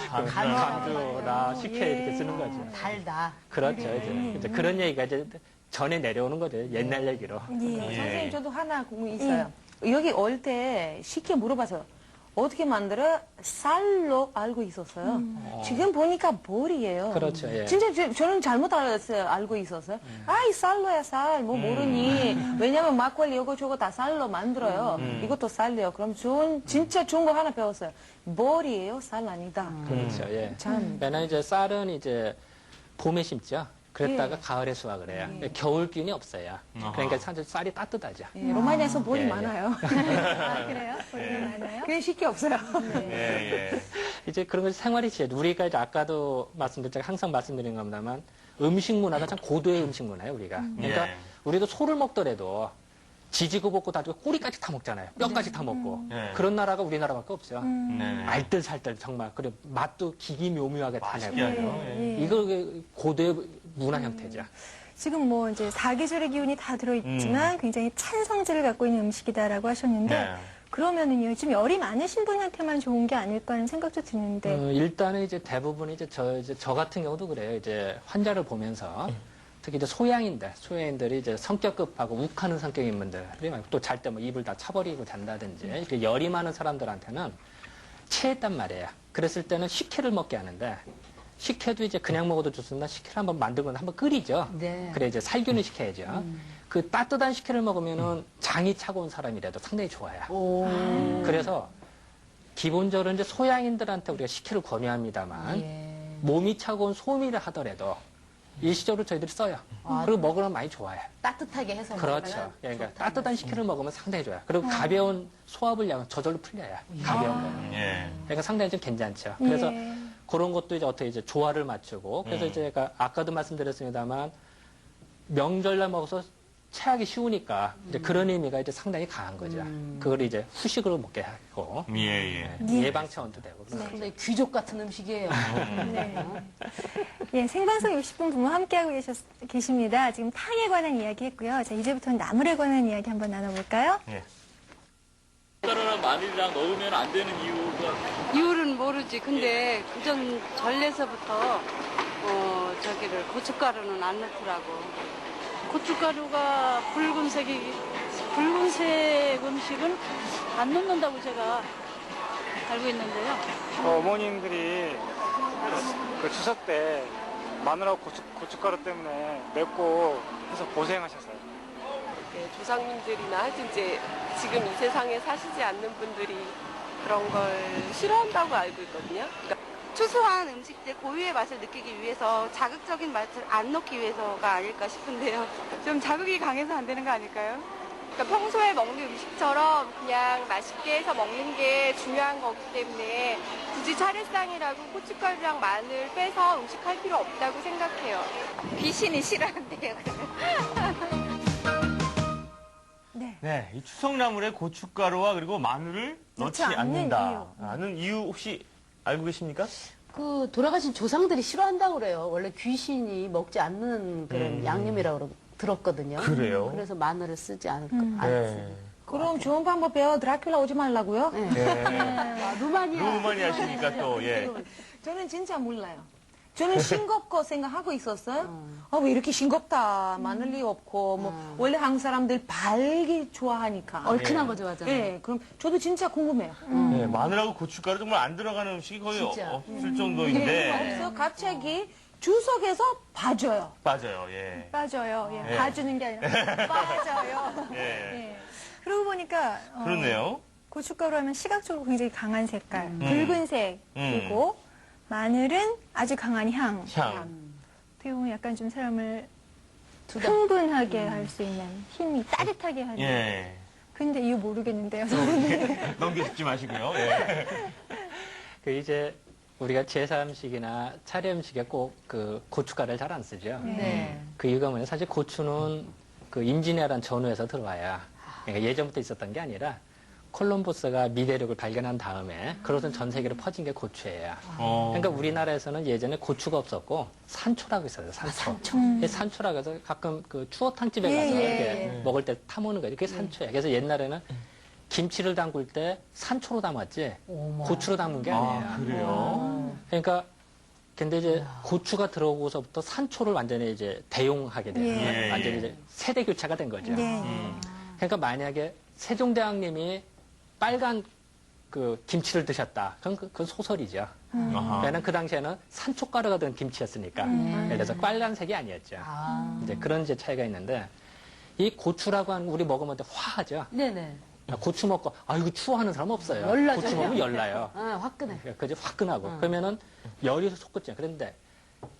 감주나 식혜 이렇게 쓰는 거죠. 달다. 그렇죠. 이제 그런 얘기가 이제 전에 내려오는 거죠. 옛날 얘기로. 선생님, 저도 하나 궁금이 있어요. 여기 올 때 쉽게 물어봐서 어떻게 만들어? 쌀로 알고 있었어요. 지금 보니까 볼이에요. 그렇죠. 예. 진짜 저는 잘못 알고 있었어요. 아, 이 쌀로야, 쌀. 뭐 모르니. 왜냐면 막걸리 이거 저거 다 쌀로 만들어요. 이것도 쌀이에요. 그럼 진짜 좋은 거 하나 배웠어요. 볼이에요, 쌀 아니다. 그렇죠. 예. 참. 왜냐면 이제 쌀은 이제 봄에 심죠. 그랬다가 가을에 수확을 해요. 겨울 기운이 없어요. 그러니까 사실 쌀이 따뜻하죠. 예, 로마니아에서 볼이 예, 예. 많아요. 아, 그래요? 볼이 많아요? 그게 쉽게 없어요. 예. 이제 그런 것이 생활이지. 우리가 이제 아까도 제가 항상 말씀드린 겁니다만 음식 문화가 참 고도의 음식 문화예요, 우리가. 그러니까 예. 우리도 소를 먹더라도 지지고 볶고 다 꼬리까지 다 먹잖아요. 뼈까지 다 먹고. 네. 그런 나라가 우리나라밖에 없어요. 네. 알뜰살뜰 정말. 그리고 맛도 기기묘묘하게 다 맛있게 내고. 하죠. 예. 이거 고도의 문화 형태죠. 지금 뭐 이제 사계절의 기운이 다 들어있지만 굉장히 찬 성질을 갖고 있는 음식이다라고 하셨는데 네. 그러면은요, 좀 열이 많으신 분한테만 좋은 게 아닐까 하는 생각도 드는데. 일단은 이제 대부분 이제 저 같은 경우도 그래요. 이제 환자를 보면서 특히 이제 소양인들이 이제 성격급하고 욱하는 성격인 분들이 또 잘 때 뭐 입을 다 차버리고 잔다든지 이렇게 열이 많은 사람들한테는 체했단 말이에요. 그랬을 때는 식혜를 먹게 하는데 식혜도 이제 그냥 먹어도 좋습니다. 식혜를 한번 만들고 한번 끓이죠. 네. 그래 이제 살균을 시켜야죠. 그 따뜻한 식혜를 먹으면은 장이 차가운 사람이라도 상당히 좋아요. 그래서 기본적으로 이제 소양인들한테 우리가 식혜를 권유합니다만 예. 몸이 차가운 소미를 하더라도 일시적으로 저희들이 써요. 그리고 먹으면 많이 좋아요. 따뜻하게 해서 그렇죠. 먹으면 그러니까 좋다는 따뜻한 식혜를 먹으면 상당히 좋아요. 그리고 가벼운 소화불 양은 저절로 풀려요. 가벼운 거는. 예. 그러니까 상당히 좀 괜찮죠. 그래서 예. 그런 것도 이제 어떻게 이제 조화를 맞추고 그래서 이제 제가 아까도 말씀드렸습니다만 명절날 먹어서 체하기 쉬우니까 이제 그런 의미가 이제 상당히 강한 거죠. 그걸 이제 후식으로 먹게 하고 예. 예방 차원도 되고 그런 거죠. 상당히 귀족 같은 음식이에요. 네. 예, 생방송 60분 부모 함께하고 계십니다. 지금 탕에 관한 이야기 했고요. 자, 이제부터는 나물에 관한 이야기 한번 나눠볼까요? 예. 고춧가루랑 마늘이랑 넣으면 안 되는 이유가 이유는 모르지. 근데 그전 전에서부터 저기를 고춧가루는 안 넣더라고. 고춧가루가 붉은색 음식은 안 넣는다고 제가 알고 있는데요. 어머님들이 그 추석 때 마늘하고 고춧가루 때문에 맵고 해서 고생하셨어요. 네, 조상님들이나 하여튼 이제 지금 이 세상에 사시지 않는 분들이 그런 걸 싫어한다고 알고 있거든요. 그러니까 추수한 음식들 고유의 맛을 느끼기 위해서 자극적인 맛을 안 넣기 위해서가 아닐까 싶은데요. 좀 자극이 강해서 안 되는 거 아닐까요? 그러니까 평소에 먹는 음식처럼 그냥 맛있게 해서 먹는 게 중요한 거기 때문에 굳이 차례상이라고 고춧가루랑 마늘 빼서 음식할 필요 없다고 생각해요. 귀신이 싫어한대요. 네. 네, 이 추석나물에 고춧가루와 그리고 마늘을 넣지 않는 않는다. 라는 이유 혹시 알고 계십니까? 그 돌아가신 조상들이 싫어한다고 그래요. 원래 귀신이 먹지 않는 그런 양념이라고 들었거든요. 그래요? 그래서 마늘을 쓰지 않을 네. 그럼 좋은 방법 배워 드라큘라 오지 말라고요? 루마니 하시니까 또, 예. 저는 진짜 몰라요. 저는 싱겁고 생각하고 있었어요. 왜 이렇게 싱겁다. 마늘이 없고, 원래 한국 사람들 발기 좋아하니까. 얼큰한 거 좋아하잖아요. 네, 그럼 저도 진짜 궁금해요. 네, 마늘하고 고춧가루 정말 안 들어가는 음식이 거의 진짜. 없을 정도인데. 없어 갑자기 주석에서 봐줘요. 맞아요, 예. 빠져요. 예. 예. 봐주는 게 아니라 빠져요. 예. 예. 그러고 보니까 그렇네요. 고춧가루 하면 시각적으로 굉장히 강한 색깔, 붉은색이고 음. 마늘은 아주 강한 향. 향. 어떻게 보면 약간 좀 사람을 흥분하게 할 수 있는 힘이 따뜻하게 하는. 예. 근데 이거 모르겠는데요. 넘겨짚지 마시고요. 예. 그 이제 우리가 제사 음식이나 차례 음식에 꼭 그 고춧가루를 잘 안 쓰죠. 네. 그 이유가 뭐냐? 사실 고추는 그 임진왜란 전후에서 들어와야. 그러니까 예전부터 있었던 게 아니라 콜럼버스가 미대륙을 발견한 다음에 그것은 전 세계로 퍼진 게 고추예요. 그러니까 우리나라에서는 예전에 고추가 없었고 산초라고 있었어요. 산초. 이 산초라고 해서 가끔 그 추어탕집에 가서 이렇게 먹을 때 타먹는 거예요. 그게 산초예요. 그래서 옛날에는 김치를 담글 때 산초로 담았지 고추로 담은 게 아니에요. 아, 그래요? 그러니까 근데 이제 고추가 들어오고서부터 산초를 완전히 이제 대용하게 돼요. 예. 완전히 이제 세대 교체가 된 거죠. 예. 그러니까 만약에 세종대왕님이 빨간 그 김치를 드셨다. 그럼 그건 소설이죠. 아하. 왜냐면 그 당시에는 산초가루가 든 김치였으니까. 예를 들어서 빨간색이 아니었죠. 이제 그런 이제 차이가 있는데 이 고추라고 하는 거 우리 먹으면 화하죠. 네네. 고추 먹고 이거 추워하는 사람 없어요. 열나죠. 고추 먹으면 열나요. 화끈해. 그지 화끈하고 그러면은 열이 솟구죠. 그런데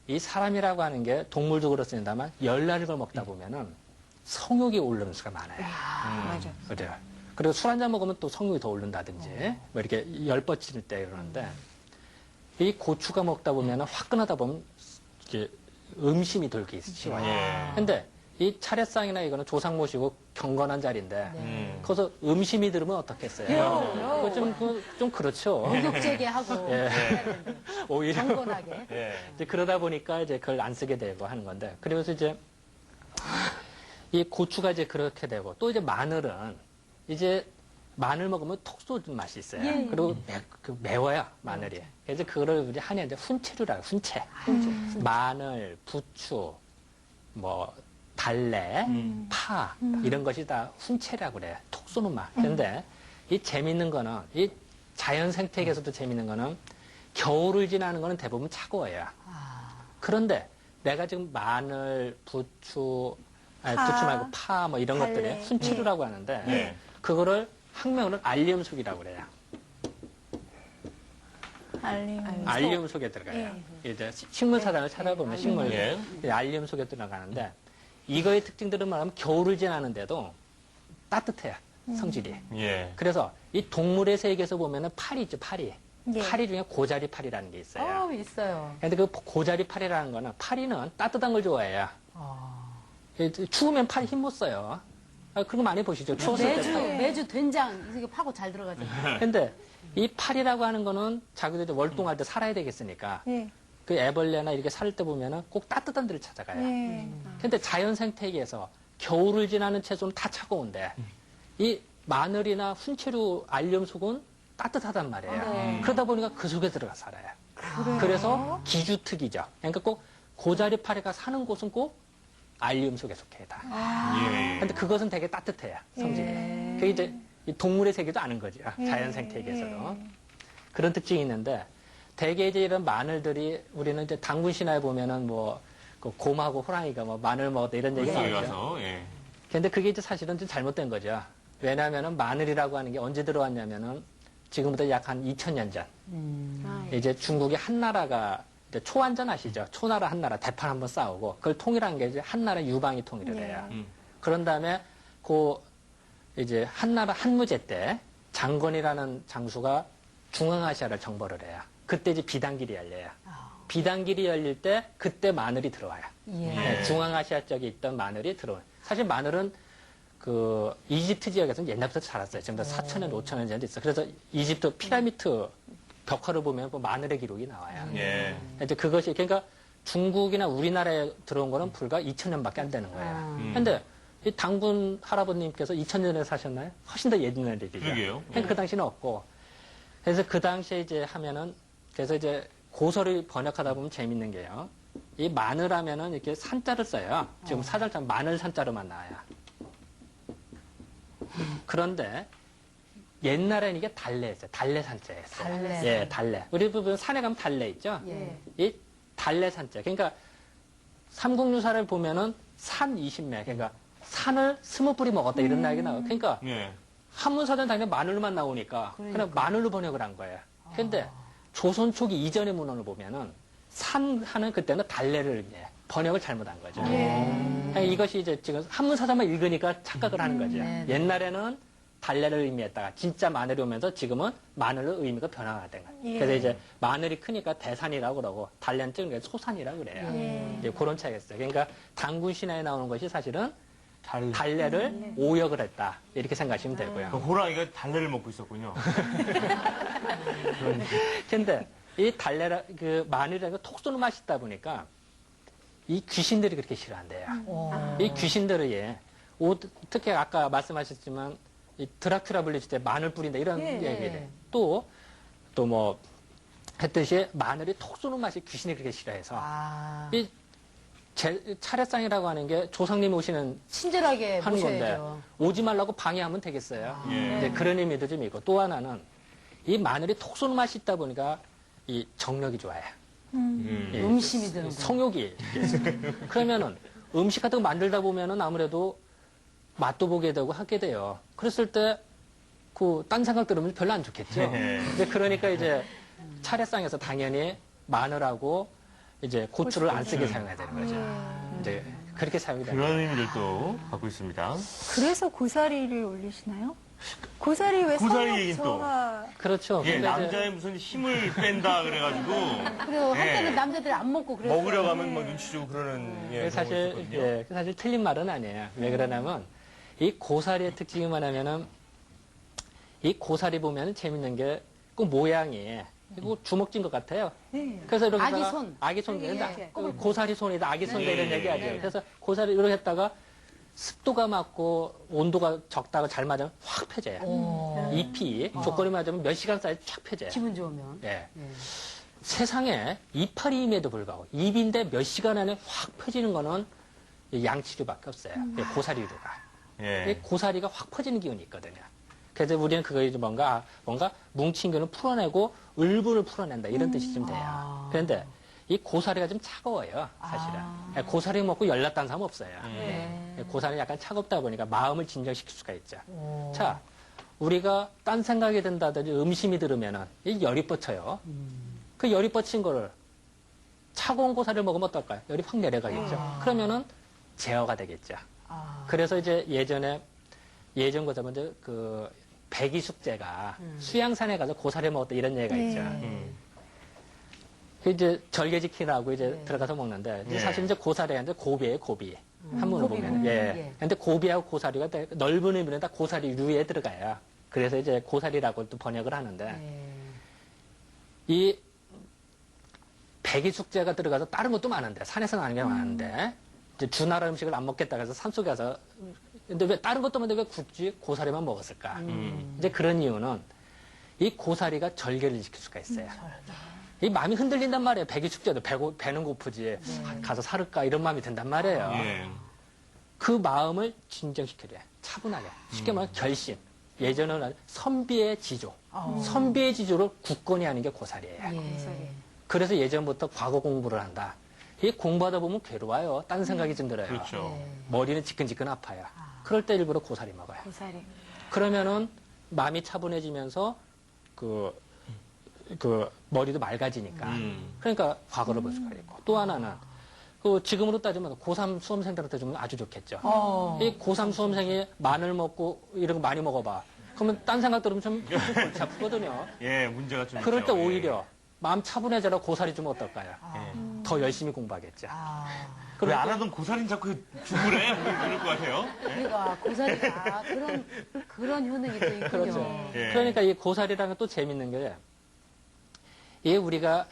이 사람이라고 하는 게 동물도 그렇습니다만 열나는 걸 먹다 보면은 성욕이 오르는 수가 많아요. 맞아. 그래요. 그리고 술 한잔 먹으면 또 성욕이 더 오른다든지 뭐 이렇게 열 뻗칠 때 그러는데 이 고추가 먹다 보면은 화끈하다 보면 이게 음심이 돌기 쉬워요. 예. 근데 이 차례상이나 이거는 조상 모시고 경건한 자리인데 거기서 음심이 들으면 어떻겠어요? 좀 그렇죠. 목욕제게 하고 예. 오히려 경건하게. 예. 이제 그러다 보니까 이제 그걸 안 쓰게 되고 하는 건데 그래서 이제 이 고추가 이제 그렇게 되고 또 이제 마늘은 이제 마늘 먹으면 톡 쏘는 맛이 있어요. 그리고 매워요 마늘이. 그래서 그거를 우리 한에 이제 훈채류라고 훈채. 마늘, 부추, 뭐 달래, 파 이런 것이 다 훈채라고 그래요. 톡 쏘는 맛. 그런데 이 재밌는 거는 이 자연 생태계에서도 재밌는 거는 겨울을 지나는 거는 대부분 차가워요. 그런데 내가 지금 마늘, 부추 말고 파 뭐 이런 달래. 것들이 훈채류라고 하는데 네. 그거를 학명으로 알리움속이라고 그래요. 알리움 속에 들어가요. 이제 식물 사전을 찾아보면 식물 알리움 속에 들어가는데 이거의 특징들은 말하면 겨울을 지나는데도 따뜻해요. 성질이. 예. 그래서 이 동물의 세계에서 보면은 파리 있죠, 파리. 예. 파리 중에 고자리 파리라는 게 있어요. 있어요. 근데 그 고자리 파리라는 거는 파리는 따뜻한 걸 좋아해요. 추우면 파리 힘 못 써요. 그런 거 많이 보시죠. 추웠을 때. 매주 된장 이렇게 파고 잘 들어가죠. 근데 이 파리라고 하는 거는 자기들 월동할 때 살아야 되겠으니까 예. 그 애벌레나 이렇게 살 때 보면은 꼭 따뜻한 데를 찾아가요. 예. 근데 자연 생태계에서 겨울을 지나는 채소는 다 차가운데 이 마늘이나 훈채류 알륨속은 따뜻하단 말이에요. 그러다 보니까 그 속에 들어가 살아요. 그래서 기주특이죠. 그러니까 꼭 고자리 파리가 사는 곳은 꼭 알륨 속에 속해 다. 예. 근데 그것은 되게 따뜻해요. 성질이. 그게 이제 이 동물의 세계도 아는 거죠. 자연 생태계에서도. 그런 특징이 있는데 대개 이제 이런 마늘들이 우리는 이제 당군 신화에 보면은 뭐 그 곰하고 호랑이가 뭐 마늘 먹었다 이런 얘기 물속에 나오죠. 가서, 예. 근데 그게 이제 사실은 좀 잘못된 거죠. 왜냐하면은 마늘이라고 하는 게 언제 들어왔냐면은 지금부터 약 한 2000년 전. 이제 중국의 한나라가 이제 초완전 아시죠? 초나라 한나라 대판 한번 싸우고 그걸 통일한 게 이제 한나라 유방이 통일을 해요. 그런 다음에 그 이제 한나라 한무제 때 장건이라는 장수가 중앙아시아를 정벌을 해요. 그때 이제 비단길이 열려요. 비단길이 열릴 때 그때 마늘이 들어와요. 네, 중앙아시아 쪽에 있던 마늘이 들어와요. 사실 마늘은 그 이집트 지역에서는 옛날부터 자랐어요. 지금 4,000년, 5,000년 전에 있어. 그래서 이집트 피라미드 벽화를 보면 뭐 마늘의 기록이 나와요. 예. 이제 그것이 그러니까 중국이나 우리나라에 들어온 거는 불과 2000년밖에 안 되는 거예요. 근데 이 당군 할아버님께서 2000년에 사셨나요? 훨씬 더 옛날 일이죠. 그러게요. 그 당시는 없고. 그래서 그 당시에 이제 하면은, 그래서 이제 고서를 번역하다 보면 재밌는 게요. 이 마늘 하면은 이렇게 산자를 써요. 지금 사절자 마늘 산자로만 나와요. 그런데 옛날에는 이게 달래였어요. 달래 산자였어요. 달래. 예, 달래. 우리 부분 산에 가면 달래 있죠? 예. 이 달래 산자. 그러니까 삼국유사를 보면은 산 20매. 그러니까 산을 20뿌리 먹었다 이런 이야기 나와요. 그러니까 예. 한문사전 당연히 마늘만 나오니까 그냥 마늘로 번역을 한 거예요. 근데 조선 초기 이전의 문헌을 보면은 산 하는 그때는 달래를 이제 번역을 잘못한 거죠. 그러니까 이것이 이제 지금 한문사전만 읽으니까 착각을 하는 거죠. 옛날에는 달래를 의미했다가 진짜 마늘이 오면서 지금은 마늘의 의미가 변화가 된 거예요. 그래서 이제 마늘이 크니까 대산이라고 그러고 달래는 찍은 게 소산이라고 그래요. 이제 그런 차이가 있어요. 그러니까 당군 신화에 나오는 것이 사실은 달래를 오역을 했다. 이렇게 생각하시면 되고요. 그 호랑이가 달래를 먹고 있었군요. 근데 이 달래라, 그 마늘이라는 게 톡 쏘는 맛이 있다 보니까 이 귀신들이 그렇게 싫어한대요. 이 귀신들이 특히 아까 말씀하셨지만 이 드라큘라 불리실 때 마늘 뿌린다 이런 얘기를 또 뭐 했듯이 마늘이 톡 쏘는 맛이 귀신이 그렇게 싫어해서 이 차례상이라고 하는 게 조상님이 오시는 친절하게 하는 건데 모셔야죠. 오지 말라고 방해하면 되겠어요. 예. 이제 그런 의미도 좀 있고 또 하나는 이 마늘이 톡 쏘는 맛이 있다 보니까 이 정력이 좋아요. 예, 음심이 드는 거. 성욕이. 그러면은 음식 같은 거 만들다 보면은 아무래도 맛도 보게 되고 하게 돼요. 그랬을 때 그 딴 생각 들으면 별로 안 좋겠죠. 근데 그러니까 이제 차례상에서 당연히 마늘하고 이제 고추를 안 쓰게 사용해야 되는 거죠. 이제 그렇게 사용이 되는 그런 의미들도 갖고 있습니다. 그래서 고사리를 올리시나요? 고사리 왜 고사리 성욕 얘기는 또. 저하 그렇죠. 예, 근데 이제 남자의 무슨 힘을 뺀다 그래가지고 그리고 한때는 예. 남자들이 안 먹고 그랬어요. 먹으려고 하면 뭐 눈치 주고 그러는 예, 그런 거 사실 있었거든요. 예, 사실 틀린 말은 아니에요. 왜 그러냐면 이 고사리의 특징이 뭐냐면은 이 고사리 보면 재밌는 게 그 모양이 이거 주먹진 것 같아요. 그래서 이렇게 아기 다가 손. 아기 손, 고사리 손이다, 아기 손이다 네. 이런 얘기하죠. 그래서 고사리 이렇게 했다가 습도가 맞고 온도가 적다가 잘 맞으면 확 펴져요. 잎이 조건이 맞으면 몇 시간 사이에 쫙 펴져요. 기분 좋으면. 예. 세상에 이파리임에도 불구하고 입인데 몇 시간 안에 확 펴지는 거는 이 양치류밖에 없어요. 고사리류가. 예. 이 고사리가 확 퍼지는 기운이 있거든요. 그래서 우리는 그거 이제 뭔가 뭉친 기운을 풀어내고 을분을 풀어낸다 이런 뜻이 좀 돼요. 그런데 이 고사리가 좀 차가워요, 사실은. 고사리 먹고 열났다는 사람 없어요. 고사리는 약간 차갑다 보니까 마음을 진정시킬 수가 있죠. 자, 우리가 딴 생각이 든다든지 음심이 들으면은 이 열이 뻗쳐요. 그 열이 뻗친 거를 차가운 고사리를 먹으면 어떨까요? 열이 확 내려가겠죠. 그러면은 제어가 되겠죠. 그래서 이제 예전 거자 먼저 그 백이숙제가 수양산에 가서 고사리 먹었다 이런 얘기가 있죠. 그 이제 절개 지키라고 이제 들어가서 먹는데 이제 예. 사실 이제 고사리가 이제 고비예요, 고비. 한문으로 보면. 예. 근데 고비하고 고사리가 넓은 의미는 다 고사리류에 들어가요. 그래서 이제 고사리라고 또 번역을 하는데 이 백이숙제가 들어가서 다른 것도 많은데 산에서 나는 게 많은데 이제 주나라 음식을 안 먹겠다 해서 산속에 가서 근데 왜 다른 것도 많은데 왜 굳이 고사리만 먹었을까? 이제 그런 이유는 이 고사리가 절개를 지킬 수가 있어요. 이 마음이 흔들린단 말이에요. 백이축제도 배는 고프지 가서 살을까 이런 마음이 든단 말이에요. 예. 그 마음을 진정시켜야 차분하게. 쉽게 말하면 결심. 예전에는 선비의 지조. 선비의 지조를 굳건히 하는 게 고사리예요. 그래서 예전부터 과거 공부를 한다. 이 공부하다 보면 괴로워요. 딴 생각이 좀 들어요. 그렇죠. 머리는 지끈지끈 아파요. 그럴 때 일부러 고사리 먹어요. 그러면은 마음이 차분해지면서 그 머리도 맑아지니까. 그러니까 과거를 볼 수가 있고. 또 하나는 그 지금으로 따지면 고3 수험생들한테 주면 아주 좋겠죠. 이 고3 수험생이 마늘 먹고 이런 거 많이 먹어봐. 그러면 딴 생각 들으면 좀 골치 아프거든요. 예, 문제가 좀 그럴 때 있죠. 오히려 마음 차분해져라 고사리 주면 어떨까요? 더 열심히 공부하겠죠. 왜 안 하던 고사리는 자꾸 죽을 해? 그럴 것 같아요. 그러니까 고사리가 그런 효능이 또 있군요. 그렇죠. 예. 그러니까 이 고사리라는 또 재밌는 게, 이 우리가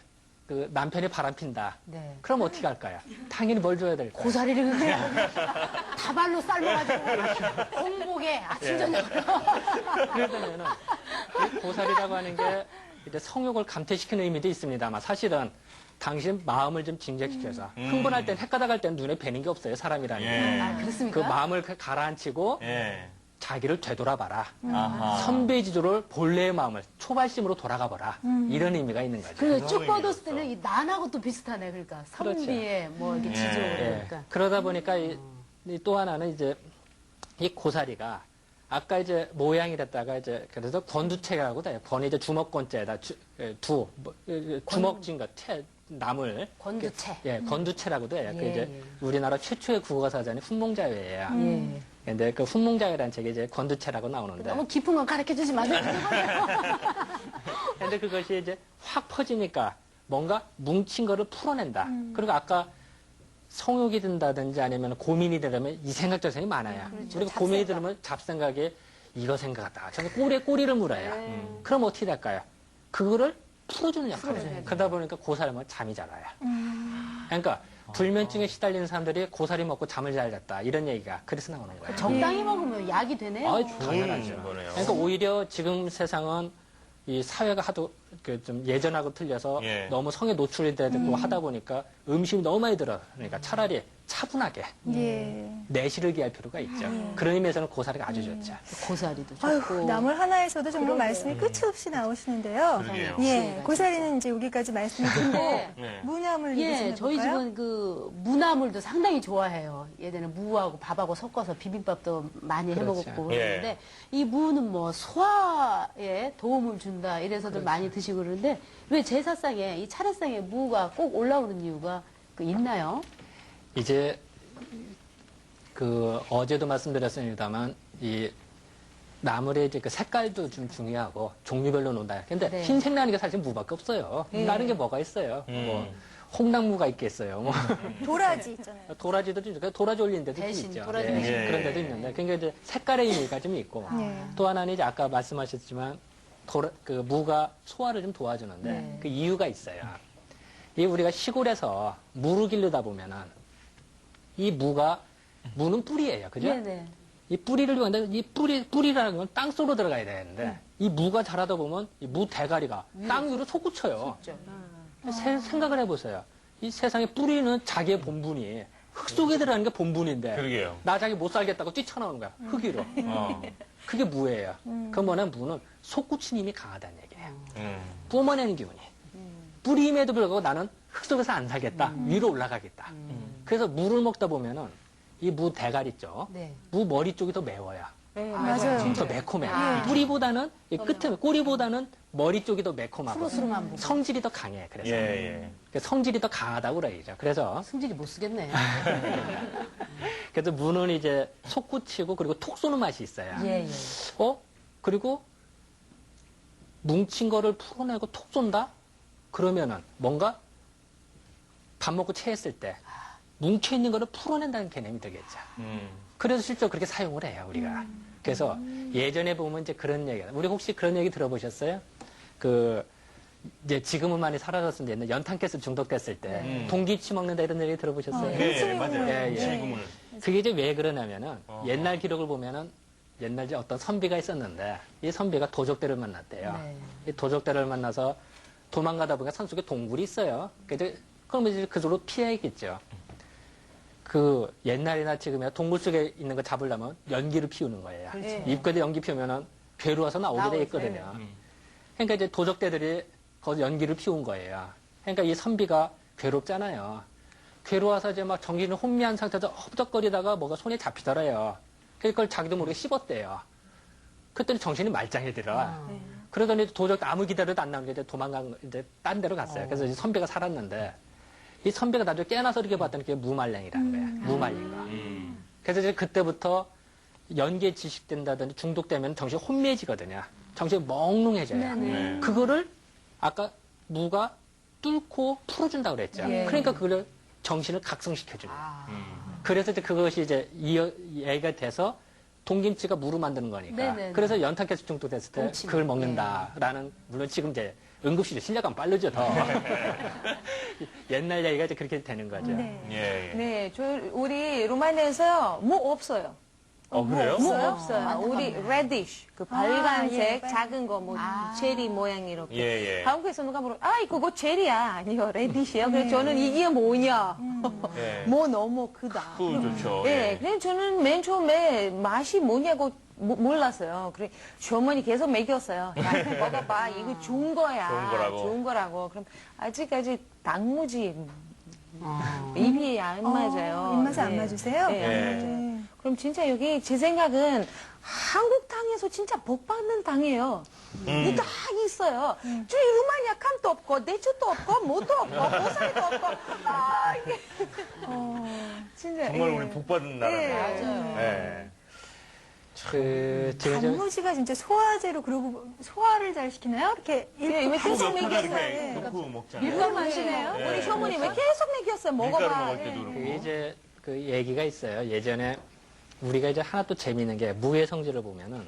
그 남편이 바람핀다. 네. 그럼 어떻게 할까요? 당연히 뭘 줘야 될까요? 고사리를 그냥 다발로 삶아가지고 공복에 아침 저녁으로. 그러면은 이 고사리라고 하는 게 이제 성욕을 감퇴시키는 의미도 있습니다만 사실은 당신 마음을 좀 진정시켜서 흥분할 땐 헷가닥할 땐 눈에 뵈는 게 없어요. 사람이라는 게. 예. 아, 그 그렇습니까? 마음을 가라앉히고 예. 자기를 되돌아봐라. 아하. 선배지조를 본래의 마음을 초발심으로 돌아가봐라. 이런 의미가 있는 거죠. 그리고 쭉 그런 뻗었을 의미였어. 때는 이 난하고 또 비슷하네. 그러니까 선비의 뭐 이렇게 지조 예. 그러니까. 그러다 보니까 이 또 하나는 이제 이 고사리가 아까 이제 모양이 됐다가 이제 그래서 권두채라고 돼요. 권이 이제 주먹권자에다 주먹 쥔 것, 나물. 권두채. 예, 권두채라고도 해요. 그 예, 이제 예. 우리나라 최초의 국어 사전이 훈몽자회예요. 예. 근데 그 훈몽자회라는 책이 이제 권두채라고 나오는데. 너무 깊은 건 가르쳐 주지 마세요. 근데 그것이 이제 확 퍼지니까 뭔가 뭉친 거를 풀어낸다. 그리고 아까 성욕이 든다든지 아니면 고민이 들으면 이 생각 저 생각이 많아요. 그리고 고민이 들으면 잡생각에 이거 생각하다. 저는 꼬리를 물어요. 그럼 어떻게 될까요? 그거를 풀어주는 역할을 해요. 그러다 보니까 고사리면 잠이 잘 와요. 그러니까 불면증에 시달리는 사람들이 고사리 먹고 잠을 잘 잤다. 이런 얘기가 그래서 나오는 거예요. 적당히 먹으면 약이 되네요. 아, 당연하죠. 거네요. 그러니까 오히려 지금 세상은 이 사회가 하도 그 좀 예전하고 틀려서 예. 너무 성에 노출이 되고 하다 보니까 음식이 너무 많이 들어. 그러니까 차라리 차분하게 예. 내실을 기할 필요가 있죠. 그런 의미에서는 고사리가 아주 좋죠. 고사리도 아유, 좋고. 나물 하나에서도 정말 말씀이 끝이 없이 나오시는데요. 그러게요. 예, 고사리는 이제 여기까지 말씀을 드리고 네. 무나물 얘기 좀 예, 해볼까요? 저희 집은 그 무나물도 상당히 좋아해요. 예전에 무하고 밥하고 섞어서 비빔밥도 많이 해 그렇죠. 먹었고 예. 그러는데 이 무는 뭐 소화에 도움을 준다 이래서들 많이 드시고 그러는데 왜 제사상에 이 차례상에 무가 꼭 올라오는 이유가 그 있나요? 이제 그 어제도 말씀드렸습니다만 이 나물의 이제 그 색깔도 좀 중요하고 종류별로 논다. 근데 네. 흰색 나는 게 사실 무밖에 없어요. 다른 게 뭐가 있어요? 뭐 홍당무가 있겠어요. 뭐 도라지 있잖아요. 도라지도 좀 있고 도라지 올리는 데도 좀 대신 있죠. 도라지 예, 대신. 그런 데도 있는데 그러니까 이제 색깔의 의미가 좀 있고 예. 또 하나는 이제 아까 말씀하셨지만 그 무가 소화를 좀 도와주는데 네. 그 이유가 있어요. 이 우리가 시골에서 무를 기르다 보면은 이 무는 뿌리예요. 그죠? 네네. 이 뿌리를 좋아하는데 이 뿌리라는 건 땅 속으로 들어가야 되는데 이 무가 자라다 보면 이 무 대가리가 땅 위로 솟구쳐요. 생각을 해보세요. 이 세상에 뿌리는 자기의 본분이 흙 속에 들어가는 게 본분인데 그러게요. 나 자기 못 살겠다고 뛰쳐나오는 거야. 흙 위로. 그게 무예요. 그 뭐냐면 무는 솟구친 힘이 강하다는 얘기예요. 뿜어내는 기운이. 뿌림에도 불구하고 나는 흙 속에서 안 살겠다. 위로 올라가겠다. 그래서 무를 먹다 보면은 이 무 대가리 쪽, 네. 무 머리 쪽이 더 매워요. 맞아요. 더 매콤해. 뿌리보다는 이 끝에 꼬리보다는 머리 쪽이 더 매콤하고 푸르스름한 부분. 성질이 더 강해. 그래서 예. 그러니까 성질이 더 강하다고 그러죠. 그래서 승질이 못 쓰겠네. 그래서 무는 이제 솟구치고 그리고 톡 쏘는 맛이 있어요. 예, 예. 그리고 뭉친 거를 풀어내고 톡 쏜다? 그러면은 뭔가 밥 먹고 체했을 때 뭉쳐있는 거를 풀어낸다는 개념이 되겠죠. 그래서 실제로 그렇게 사용을 해요, 우리가. 그래서 예전에 보면 이제 그런 얘기가, 우리 혹시 그런 얘기 들어보셨어요? 이제 지금은 많이 사라졌는데 옛날 연탄가스 중독됐을 때 동기치 먹는다 이런 얘기 들어보셨어요? 네, 맞아요. 예, 예. 실구문을. 그게 이제 왜 그러냐면은 옛날 기록을 보면은 옛날 이제 어떤 선비가 있었는데 이 선비가 도적대를 만났대요. 네. 이 도적대를 만나서 도망가다 보니까 산속에 동굴이 있어요. 그러면 이제 그쪽으로 피해야겠죠. 그 옛날이나 지금이나 동굴 속에 있는 거 잡으려면 연기를 피우는 거예요. 입구에 연기 피우면은 괴로워서 나오게 돼 있거든요. 그러니까 이제 도적대들이 거기서 연기를 피운 거예요. 그러니까 이 선비가 괴롭잖아요. 괴로워서 이제 막 정신을 혼미한 상태에서 허벅거리다가 뭐가 손에 잡히더래요. 그걸 자기도 모르게 씹었대요. 그랬더니 정신이 말짱해들어. 그러더니 도적 아무 기다려도 안 나오는 게 이제 이제 딴 데로 갔어요. 그래서 이제 선비가 살았는데 이 선비가 나중에 깨어나서 이렇게 봤더니 그게 무말랭이라는 거예요. 무말린 거. 그래서 이제 그때부터 연기에 지식된다든지 중독되면 정신이 혼미해지거든요. 정신이 멍롱해져요. 네네. 그거를 아까 무가 뚫고 풀어준다고 그랬죠. 예. 그러니까 그걸 정신을 각성시켜주는 거예요. 그래서 이제 그것이 이제 얘기가 돼서 동김치가 무로 만드는 거니까. 네네네. 그래서 연탄가스 중독됐을 때 동치미. 그걸 먹는다라는, 물론 지금 이제 응급실에 실려가면 빠르죠, 더. 옛날 얘기가 이제 그렇게 되는 거죠. 네. 예. 네, 우리 루마니아에서요, 무 없어요. 그래요? 무 없어요. 우리 레디쉬, 그 빨간색 예, 작은 거, 뭐 체리 모양 이렇게. 예. 한국에서 누가 물어, 그거 체리야. 아니요, 레디쉬요. 그래서 저는 이게 뭐냐. 예. 뭐 너무 크다. 그거 좋죠. 네, 그래서 저는 맨 처음에 맛이 뭐냐고 몰랐어요. 그래, 시어머니 계속 먹였어요. 야, 먹어봐. 이거 좋은 거야. 좋은 거라고. 그럼 아직까지 단무지 입이 안 맞아요. 입맛에 안 네. 맞으세요? 네, 안 맞아요. 그럼 진짜 여기 제 생각은 한국 땅에서 진짜 복 받는 땅이에요. 이거 다 있어요. 저 루마니아 칸도 없고, 내주도 없고, 뭐도 없고, 보살도 없고. 이게. 진짜. 정말 예. 우리 복 받은 나라네요. 맞아요. 예. 제가 단무지가 진짜 소화제로 그리고 소화를 잘 시키나요? 이렇게 왜 계속 옆에다 먹였어요? 이렇게 놓고 먹잖아요. 밀가루 마시네요. 네. 우리 시어머니 왜 계속 먹였어요? 밀가루 먹어봐. 먹을 때도 그렇고. 그게 이제 그 얘기가 있어요. 예전에 우리가 이제 하나 또 재미있는 게 무의 성질을 보면은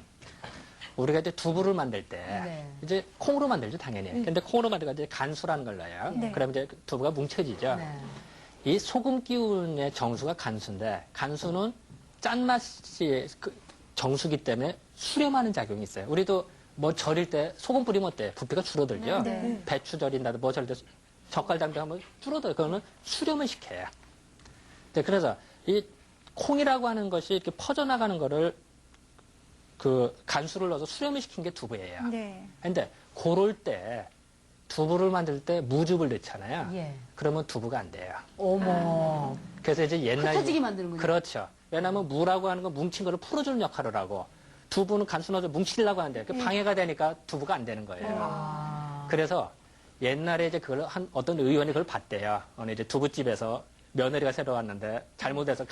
우리가 이제 두부를 만들 때 이제 콩으로 만들죠, 당연히. 근데 콩으로 만들고 이제 간수라는 걸 넣어요. 네. 그러면 이제 두부가 뭉쳐지죠. 이 소금 기운의 정수가 간수인데 간수는 짠맛이 정수기 때문에 수렴하는 작용이 있어요. 우리도 뭐 절일 때 소금 뿌리면 어때? 부피가 줄어들죠. 배추 절인다도 뭐 절일 때 젓갈 담배하면 줄어들어요. 그거는 수렴을 시켜요. 네, 그래서 이 콩이라고 하는 것이 이렇게 퍼져나가는 거를 그 간수를 넣어서 수렴을 시킨 게 두부예요. 네. 근데 그럴 때 두부를 만들 때 무즙을 넣잖아요. 예. 그러면 두부가 안 돼요. 어머. 그래서 이제 옛날 흩어지게 만드는군요. 그렇죠. 왜냐하면 무라고 하는 건 뭉친 거를 풀어주는 역할을 하고 두부는 간수 넣어서 뭉치려고 하는데 그 방해가 되니까 두부가 안 되는 거예요. 그래서 옛날에 이제 그걸 어떤 의원이 그걸 봤대요. 어느 이제 두부집에서 며느리가 새로 왔는데 잘못해서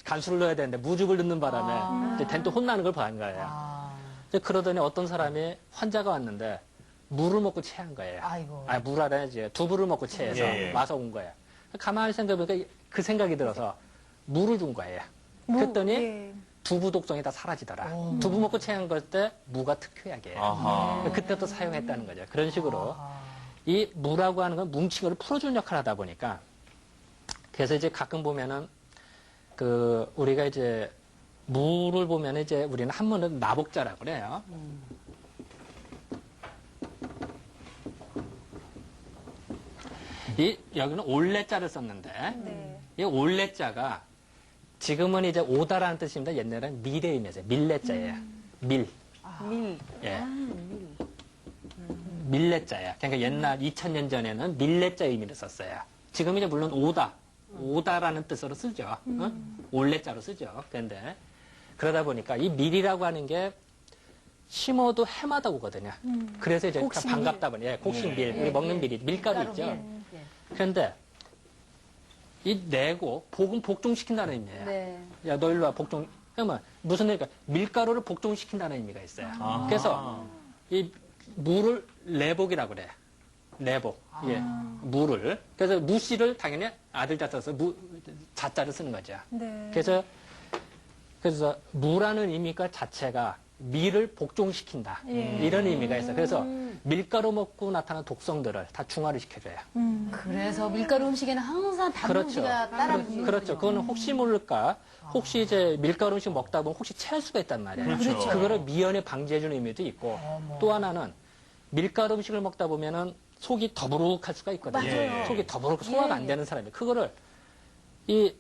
간수를 넣어야 되는데 무즙을 넣는 바람에 이제 댄또 혼나는 걸 본 거예요. 이제 그러더니 어떤 사람이 환자가 왔는데 물을 먹고 체한 거예요. 아이고. 물알아야지 두부를 먹고 체해서 예. 와서 온 거예요. 가만히 생각해보니까 그 생각이 들어서 물을 준 거예요. 그랬더니 예. 두부 독성이 다 사라지더라. 두부 먹고 체한 걸 때 무가 특효약이에요. 아하. 그때부터 사용했다는 거죠. 그런 식으로 이 무라고 하는 건 뭉친 거를 풀어주는 역할을 하다 보니까 그래서 이제 가끔 보면은 그 우리가 이제 무를 보면 이제 우리는 한문은 나복자라고 그래요. 이 여기는 올레자를 썼는데 이 올레자가 지금은 이제 오다라는 뜻입니다. 옛날에는 밀의 의미였어요. 밀레자예요. 밀. 밀. 예. 밀레자예요. 그러니까 옛날 2000년 전에는 밀레자 의미를 썼어요. 지금 이제 물론 오다라는 뜻으로 쓰죠. 올레자로 쓰죠. 그런데 그러다 보니까 이 밀이라고 하는 게 심어도 해마다 오거든요. 그래서 이제 곡식밀. 반갑다 보니 곡식밀, 우리 먹는 밀이 밀가루 있죠. 그런데 이 내고 복은 복종시킨다는 의미예요. 네. 야, 너 일로 와, 복종. 그러면 무슨 의미가 밀가루를 복종시킨다는 의미가 있어요. 그래서 이 무를 내복이라고 그래요. 내복. 예. 무를. 그래서 무씨를 당연히 아들 자 써서 자자를 쓰는 거죠. 네. 그래서 무라는 의미가 자체가 밀을 복종시킨다. 이런 의미가 있어요. 그래서 밀가루 먹고 나타나는 독성들을 다 중화를 시켜줘요. 그래서 밀가루 음식에는 항상 단무지가 따라 붙는 그렇죠. 그거는 혹시 모를까. 혹시 이제 밀가루 음식 먹다 보면 혹시 체할 수가 있단 말이에요. 그렇죠. 그거를 미연에 방지해주는 의미도 있고 또 하나는 밀가루 음식을 먹다 보면은 속이 더부룩할 수가 있거든요. 맞아요. 속이 더부룩 소화가 안 되는 사람이 그거를 이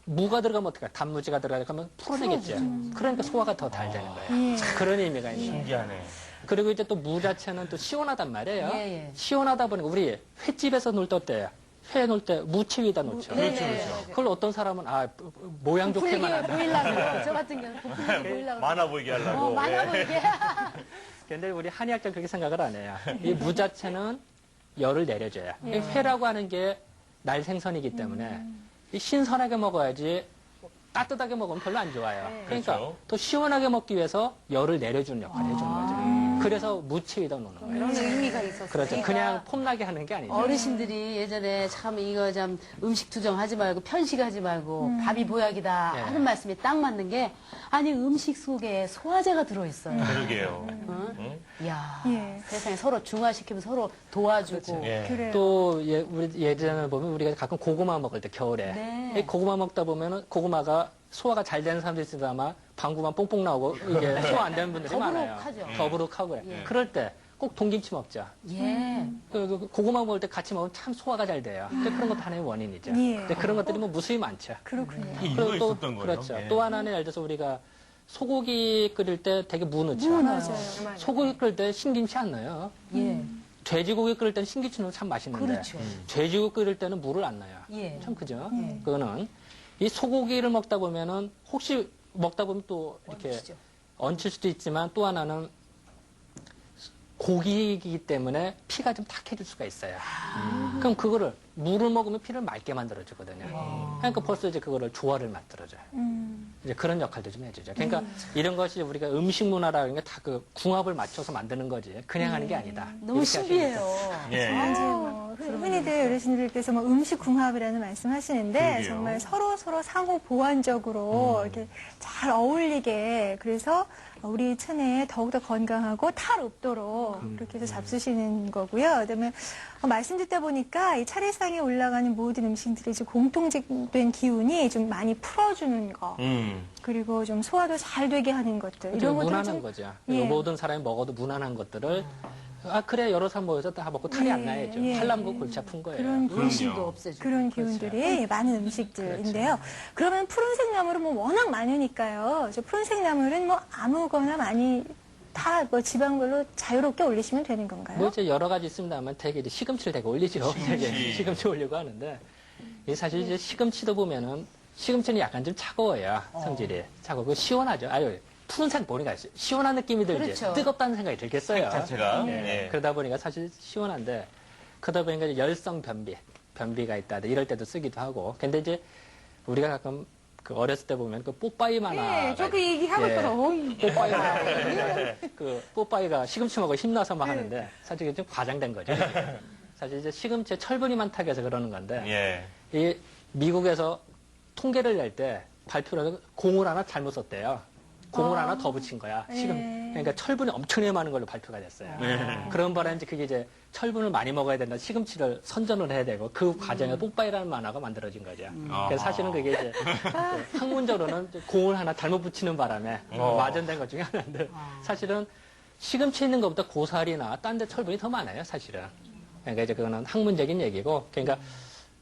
무가 들어가면 어떡해? 단무지가 들어가면 풀어내겠죠. 그러니까 소화가 더 잘 되는 거예요. 그런 의미가 있는 거예요. 신기하네. 그리고 이제 또 무 자체는 또 시원하단 말이에요. 예. 시원하다 보니까 우리 횟집에서 놀 때 어때요? 회 놓을 때 무채위에다 놓죠. 그렇죠, 그렇죠. 그걸 어떤 사람은 모양 좋게만 한다. 보이려고. 저 같은 경우는 부풀리게 보이려고. 많아 보이게 하려고. 많아 예. 보이게. 근데 우리 한의학자는 그렇게 생각을 안 해요. 이 무 자체는 열을 내려줘요. 이 회라고 하는 게 날 생선이기 때문에 이 신선하게 먹어야지 따뜻하게 먹으면 별로 안 좋아요. 그러니까 그렇죠. 더 시원하게 먹기 위해서 열을 내려주는 역할을 해주는 거죠. 그래서 무채위에다 놓는 거예요. 그런 의미가 있었어요. 그렇죠. 그냥 폼나게 하는 게 아니죠. 어르신들이 예전에 참 이거 참 음식 투정하지 말고 편식하지 말고 밥이 보약이다 네. 하는 말씀이 딱 맞는 게 아니 음식 속에 소화제가 들어있어요. 그러게요. 응? 이야, 예. 세상에 서로 중화시키면 서로 도와주고. 예. 그래요. 또 우리 예전에 보면 우리가 가끔 고구마 먹을 때 겨울에 네. 이 고구마 먹다 보면은 고구마가 소화가 잘 되는 사람도 있으다만 방구만 뽕뽕 나오고 이게 소화 안 되는 분들이 많아요. 더부룩하죠. 더부룩하고 그럴 때 꼭 동김치 먹자. 예. 고구마 먹을 때 같이 먹으면 참 소화가 잘 돼요. 그런 것도 하나의 원인이죠. 예. 근데 그런 것들이 뭐 무수히 많죠. 그렇군요. 이게 이유가 그리고 또 있었던 거예요. 그렇죠. 예. 또 하나는 예를 들어서 우리가 소고기 끓일 때 되게 무 넣죠. 맞아요. 소고기 끓일 때 신김치 안 넣어요. 예. 돼지고기 끓일 때는 신김치 넣으면 참 맛있는데 그렇죠. 돼지고기 끓일 때는 무를 안 넣어요. 예. 참 그죠? 그거는 이 소고기를 먹다 보면은 혹시 먹다 보면 또 이렇게 얹히죠. 얹힐 수도 있지만 또 하나는 고기이기 때문에 피가 좀 탁해질 수가 있어요. 그럼 그거를 물을 먹으면 피를 맑게 만들어주거든요. 그러니까 벌써 이제 그거를 조화를 만들어줘요. 이제 그런 역할도 좀 해주죠. 그러니까 이런 것이 우리가 음식 문화라는 게 다 그 궁합을 맞춰서 만드는 거지. 그냥 하는 게 아니다. 너무 이렇게 신비해요. 예. 맞아요. 흔히들 어르신들께서 뭐 음식 궁합이라는 말씀하시는데 그러게요. 정말 서로 상호 보완적으로 이렇게 잘 어울리게 그래서 우리 체내에 더욱더 건강하고 탈 없도록 이렇게 해서 잡수시는 거고요. 그다음에 말씀 듣다 보니까 이 차례상에 올라가는 모든 음식들이 이제 공통된 기운이 좀 많이 풀어주는 거 그리고 좀 소화도 잘 되게 하는 것들 이런 것들 무난한 좀 거죠. 예. 모든 사람이 먹어도 무난한 것들을 그래 여러 사람 모여서 다 먹고 탈이 안 예, 나야죠. 예, 탈 남고 골치 아픈 거예요. 그런 의심도 없애주고. 그런 기운들이 많은 음식들인데요. 그러면 푸른색 나물은 뭐 워낙 많으니까요. 저 푸른색 나물은 뭐 아무거나 많이 다 뭐 지방별로 자유롭게 올리시면 되는 건가요? 뭐 이제 여러 가지 있습니다만 되게 이제 시금치를 되게 올리죠. 되게 시금치 올리고 하는데 이게 사실 이제 시금치도 보면은 시금치는 약간 좀 차가워요. 성질이 차가워. 시원하죠. 아유 푸른색 보니까 시원한 느낌이 들지. 그렇죠. 뜨겁다는 생각이 들겠어요. 자체가. 네. 예. 그러다 보니까 사실 시원한데 그러다 보니까 이제 열성 변비가 있다. 이럴 때도 쓰기도 하고. 근데 이제 우리가 가끔 그 어렸을 때 보면 그 뽀빠이 만화. 예, 저 그 얘기하고 있어서 뽀빠이가 그 뽀빠이가 시금치 먹어 힘나서 막 하는데 사실 이게 좀 과장된 거죠. 사실 이제 시금치에 철분이 많다고 해서 그러는 건데 예. 이 미국에서 통계를 낼 때 발표를 해서 공을 하나 잘못 썼대요. 공을 하나 더 붙인 거야. 그러니까 철분이 엄청나게 많은 걸로 발표가 됐어요. 그런 바람에 이제 그게 이제 철분을 많이 먹어야 된다. 시금치를 선전을 해야 되고 그 과정에 뽀빠이라는 만화가 만들어진 거죠. 그래서 사실은 그게 이제 학문적으로는 공을 하나 잘못 붙이는 바람에 와전된 것 중에 하나인데 사실은 시금치에 있는 것보다 고사리나 딴 데 철분이 더 많아요. 사실은. 그러니까 이제 그거는 학문적인 얘기고 그러니까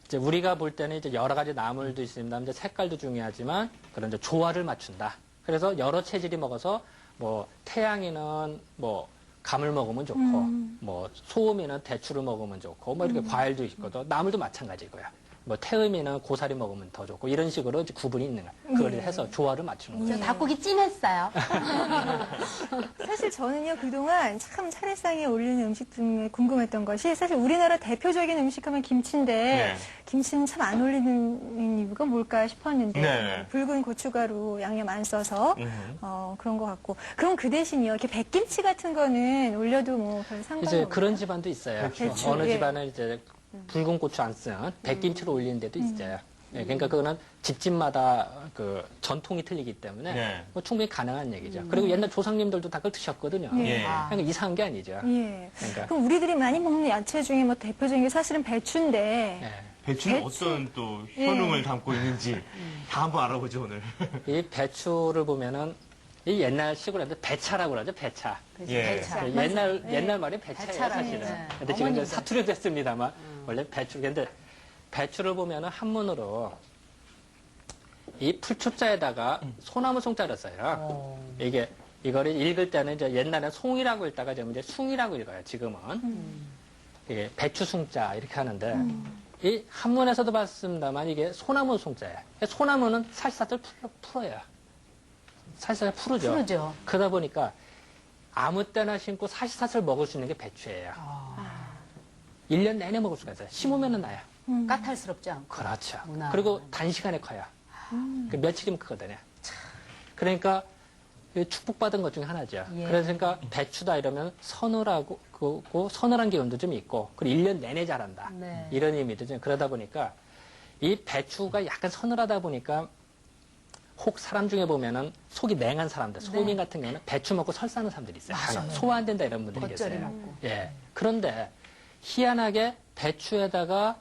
이제 우리가 볼 때는 이제 여러 가지 나물도 있습니다. 이제 색깔도 중요하지만 그런 이제 조화를 맞춘다. 그래서 여러 체질이 먹어서 뭐 태양이는 뭐 감을 먹으면 좋고 뭐 소음이는 대추를 먹으면 좋고 뭐 이렇게 과일도 있거든. 나물도 마찬가지고요. 뭐 태음이는 고사리 먹으면 더 좋고 이런 식으로 이제 구분이 있는 거예요. 그걸 해서 조화를 맞추는 거죠. 저 닭고기 찜했어요. 사실 저는요 그동안 참 차례상에 올리는 음식 중에 궁금했던 것이 사실 우리나라 대표적인 음식하면 김치인데 네. 김치는 참 안 올리는 이유가 뭘까 싶었는데 네. 붉은 고춧가루 양념 안 써서 그런 것 같고 그럼 그 대신이요 이렇게 백김치 같은 거는 올려도 뭐 별 상관이 이제 없나요? 그런 집안도 있어요. 배추, 어느 예. 집안은 이제 붉은 고추 안 쓴 백김치를 올리는 데도 있어요. 예, 그러니까 그거는 집집마다 그 전통이 틀리기 때문에 네. 뭐 충분히 가능한 얘기죠. 그리고 옛날 조상님들도 다 그걸 드셨거든요. 예. 그러니까 이상한 게 아니죠. 예. 그러니까 그럼 우리들이 많이 먹는 야채 중에 뭐 대표적인 게 사실은 배추인데 예. 배추는 배추. 어떤 또 효능을 담고 있는지 다 한번 알아보죠 오늘. 이 배추를 보면은 이 옛날 시골에도 배차라고 그러죠. 배차. 예. 배차. 옛날 말이 배차예요, 배차라고 사실은. 네. 근데 지금 이제 어머님들. 사투리 됐습니다만 원래 배추. 근데 배추를 보면은 한문으로 이 풀초자에다가 소나무 송자를 써요. 이거를 읽을 때는 이제 옛날에 송이라고 읽다가 지금 이제 숭이라고 읽어요. 지금은 이게 배추숭자 이렇게 하는데 이 한문에서도 봤습니다만 이게 소나무 송자예요. 소나무는 사시사철 풀어요. 사시사철 풀죠. 풀죠. 그러다 보니까 아무 때나 심고 사시사철 먹을 수 있는 게 배추예요. 1년 내내 먹을 수가 있어요. 심으면은 나요. 까탈스럽지 않고. 그렇죠. 무난한. 그리고 단시간에 커요. 그 며칠이면 크거든요. 그러니까 이게 축복받은 것 중에 하나죠. 예. 그러니까 배추다 이러면 서늘하고 서늘한 기운도 좀 있고 그리고 1년 내내 자란다. 네. 이런 의미도 좀 그러다 보니까 이 배추가 약간 서늘하다 보니까 혹 사람 중에 보면은 속이 맹한 사람들, 소민 같은 경우는 배추 먹고 설사하는 사람들이 있어요. 소화 안 된다 이런 분들이 겉절이 계세요. 먹고. 예. 그런데 희한하게 배추에다가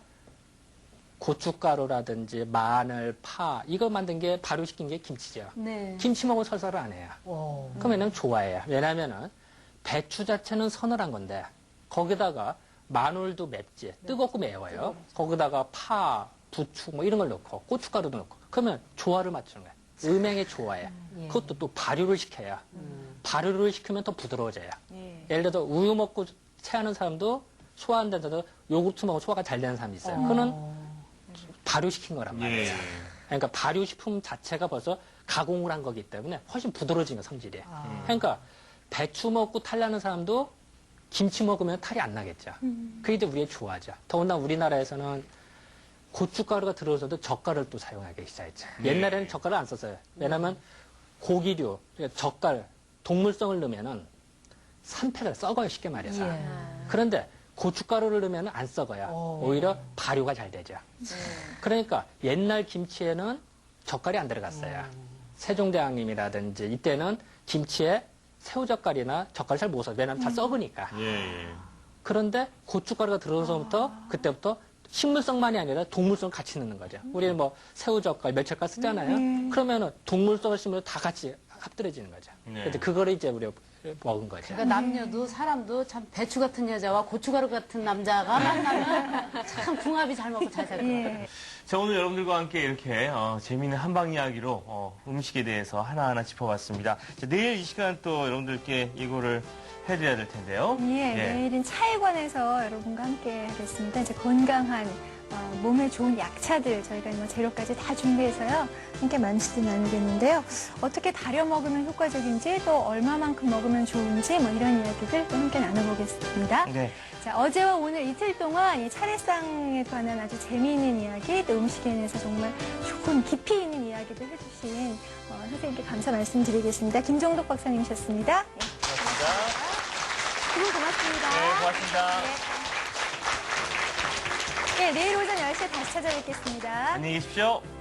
고춧가루라든지 마늘, 파 이거 만든 게 발효시킨 게 김치죠. 네. 김치 먹으면 설사를 안 해요. 그러면 좋아해요. 왜냐면은 배추 자체는 서늘한 건데 거기다가 마늘도 맵지, 뜨겁고 매워요. 거기다가 파, 부추 뭐 이런 걸 넣고 고춧가루도 넣고 그러면 조화를 맞추는 거예요. 음행의 조화예요. 그것도 또 발효를 시켜요. 발효를 시키면 더 부드러워져요. 예를 들어 우유 먹고 체하는 사람도 소화 안 된다도 요구르트 먹고 소화가 잘 되는 사람이 있어요. 그거는 발효시킨 거란 말이에요. 예. 그러니까 발효식품 자체가 벌써 가공을 한 거기 때문에 훨씬 부드러워진 거 성질이. 그러니까 배추 먹고 탈 나는 사람도 김치 먹으면 탈이 안 나겠죠. 그게 이제 우리의 조화죠. 더군다나 우리나라에서는 고춧가루가 들어서도 젓갈을 또 사용하기 시작했죠. 옛날에는 젓갈을 안 썼어요. 왜냐하면 고기류, 그러니까 젓갈, 동물성을 넣으면은 산패가 썩어요, 쉽게 말해서. 그런데 고춧가루를 넣으면 안 썩어요. 오히려 발효가 잘 되죠. 그러니까 옛날 김치에는 젓갈이 안 들어갔어요. 세종대왕님이라든지 이때는 김치에 새우젓갈이나 젓갈 잘 못 써요. 왜냐하면 다 썩으니까. 예. 그런데 고춧가루가 들어서부터 그때부터 식물성만이 아니라 동물성을 같이 넣는 거죠. 우리는 뭐 새우젓갈, 멸젓갈 쓰잖아요. 그러면은 동물성을 심으면 다 같이 합들어지는 거죠. 네. 근데 그거를 이제 우리가 먹은 거죠. 그러니까 남녀도 사람도 참 배추 같은 여자와 고춧가루 같은 남자가 만나면 참 궁합이 잘 먹고 잘 살 것 같아요. 자, 오늘 여러분들과 함께 이렇게 재미있는 한방 이야기로 음식에 대해서 하나하나 짚어봤습니다. 자, 내일 이 시간 또 여러분들께 예고를 해드려야 될 텐데요. 예, 내일은 차에 관해서 여러분과 함께 하겠습니다. 이제 건강한 몸에 좋은 약차들 저희가 뭐 재료까지 다 준비해서요. 함께 만취도 나누겠는데요. 어떻게 달여 먹으면 효과적인지 또 얼마만큼 먹으면 좋은지 뭐 이런 이야기들 또 함께 나눠보겠습니다. 네. 자, 어제와 오늘 이틀 동안 이 차례상에 관한 아주 재미있는 이야기 또 음식에 대해서 정말 좋은 깊이 있는 이야기들 해주신 선생님께 감사 말씀드리겠습니다. 김종덕 박사님이셨습니다. 네. 고맙습니다. 두 분 고맙습니다. 네, 고맙습니다. 네, 내일 오전 10시에 다시 찾아뵙겠습니다. 안녕히 계십시오.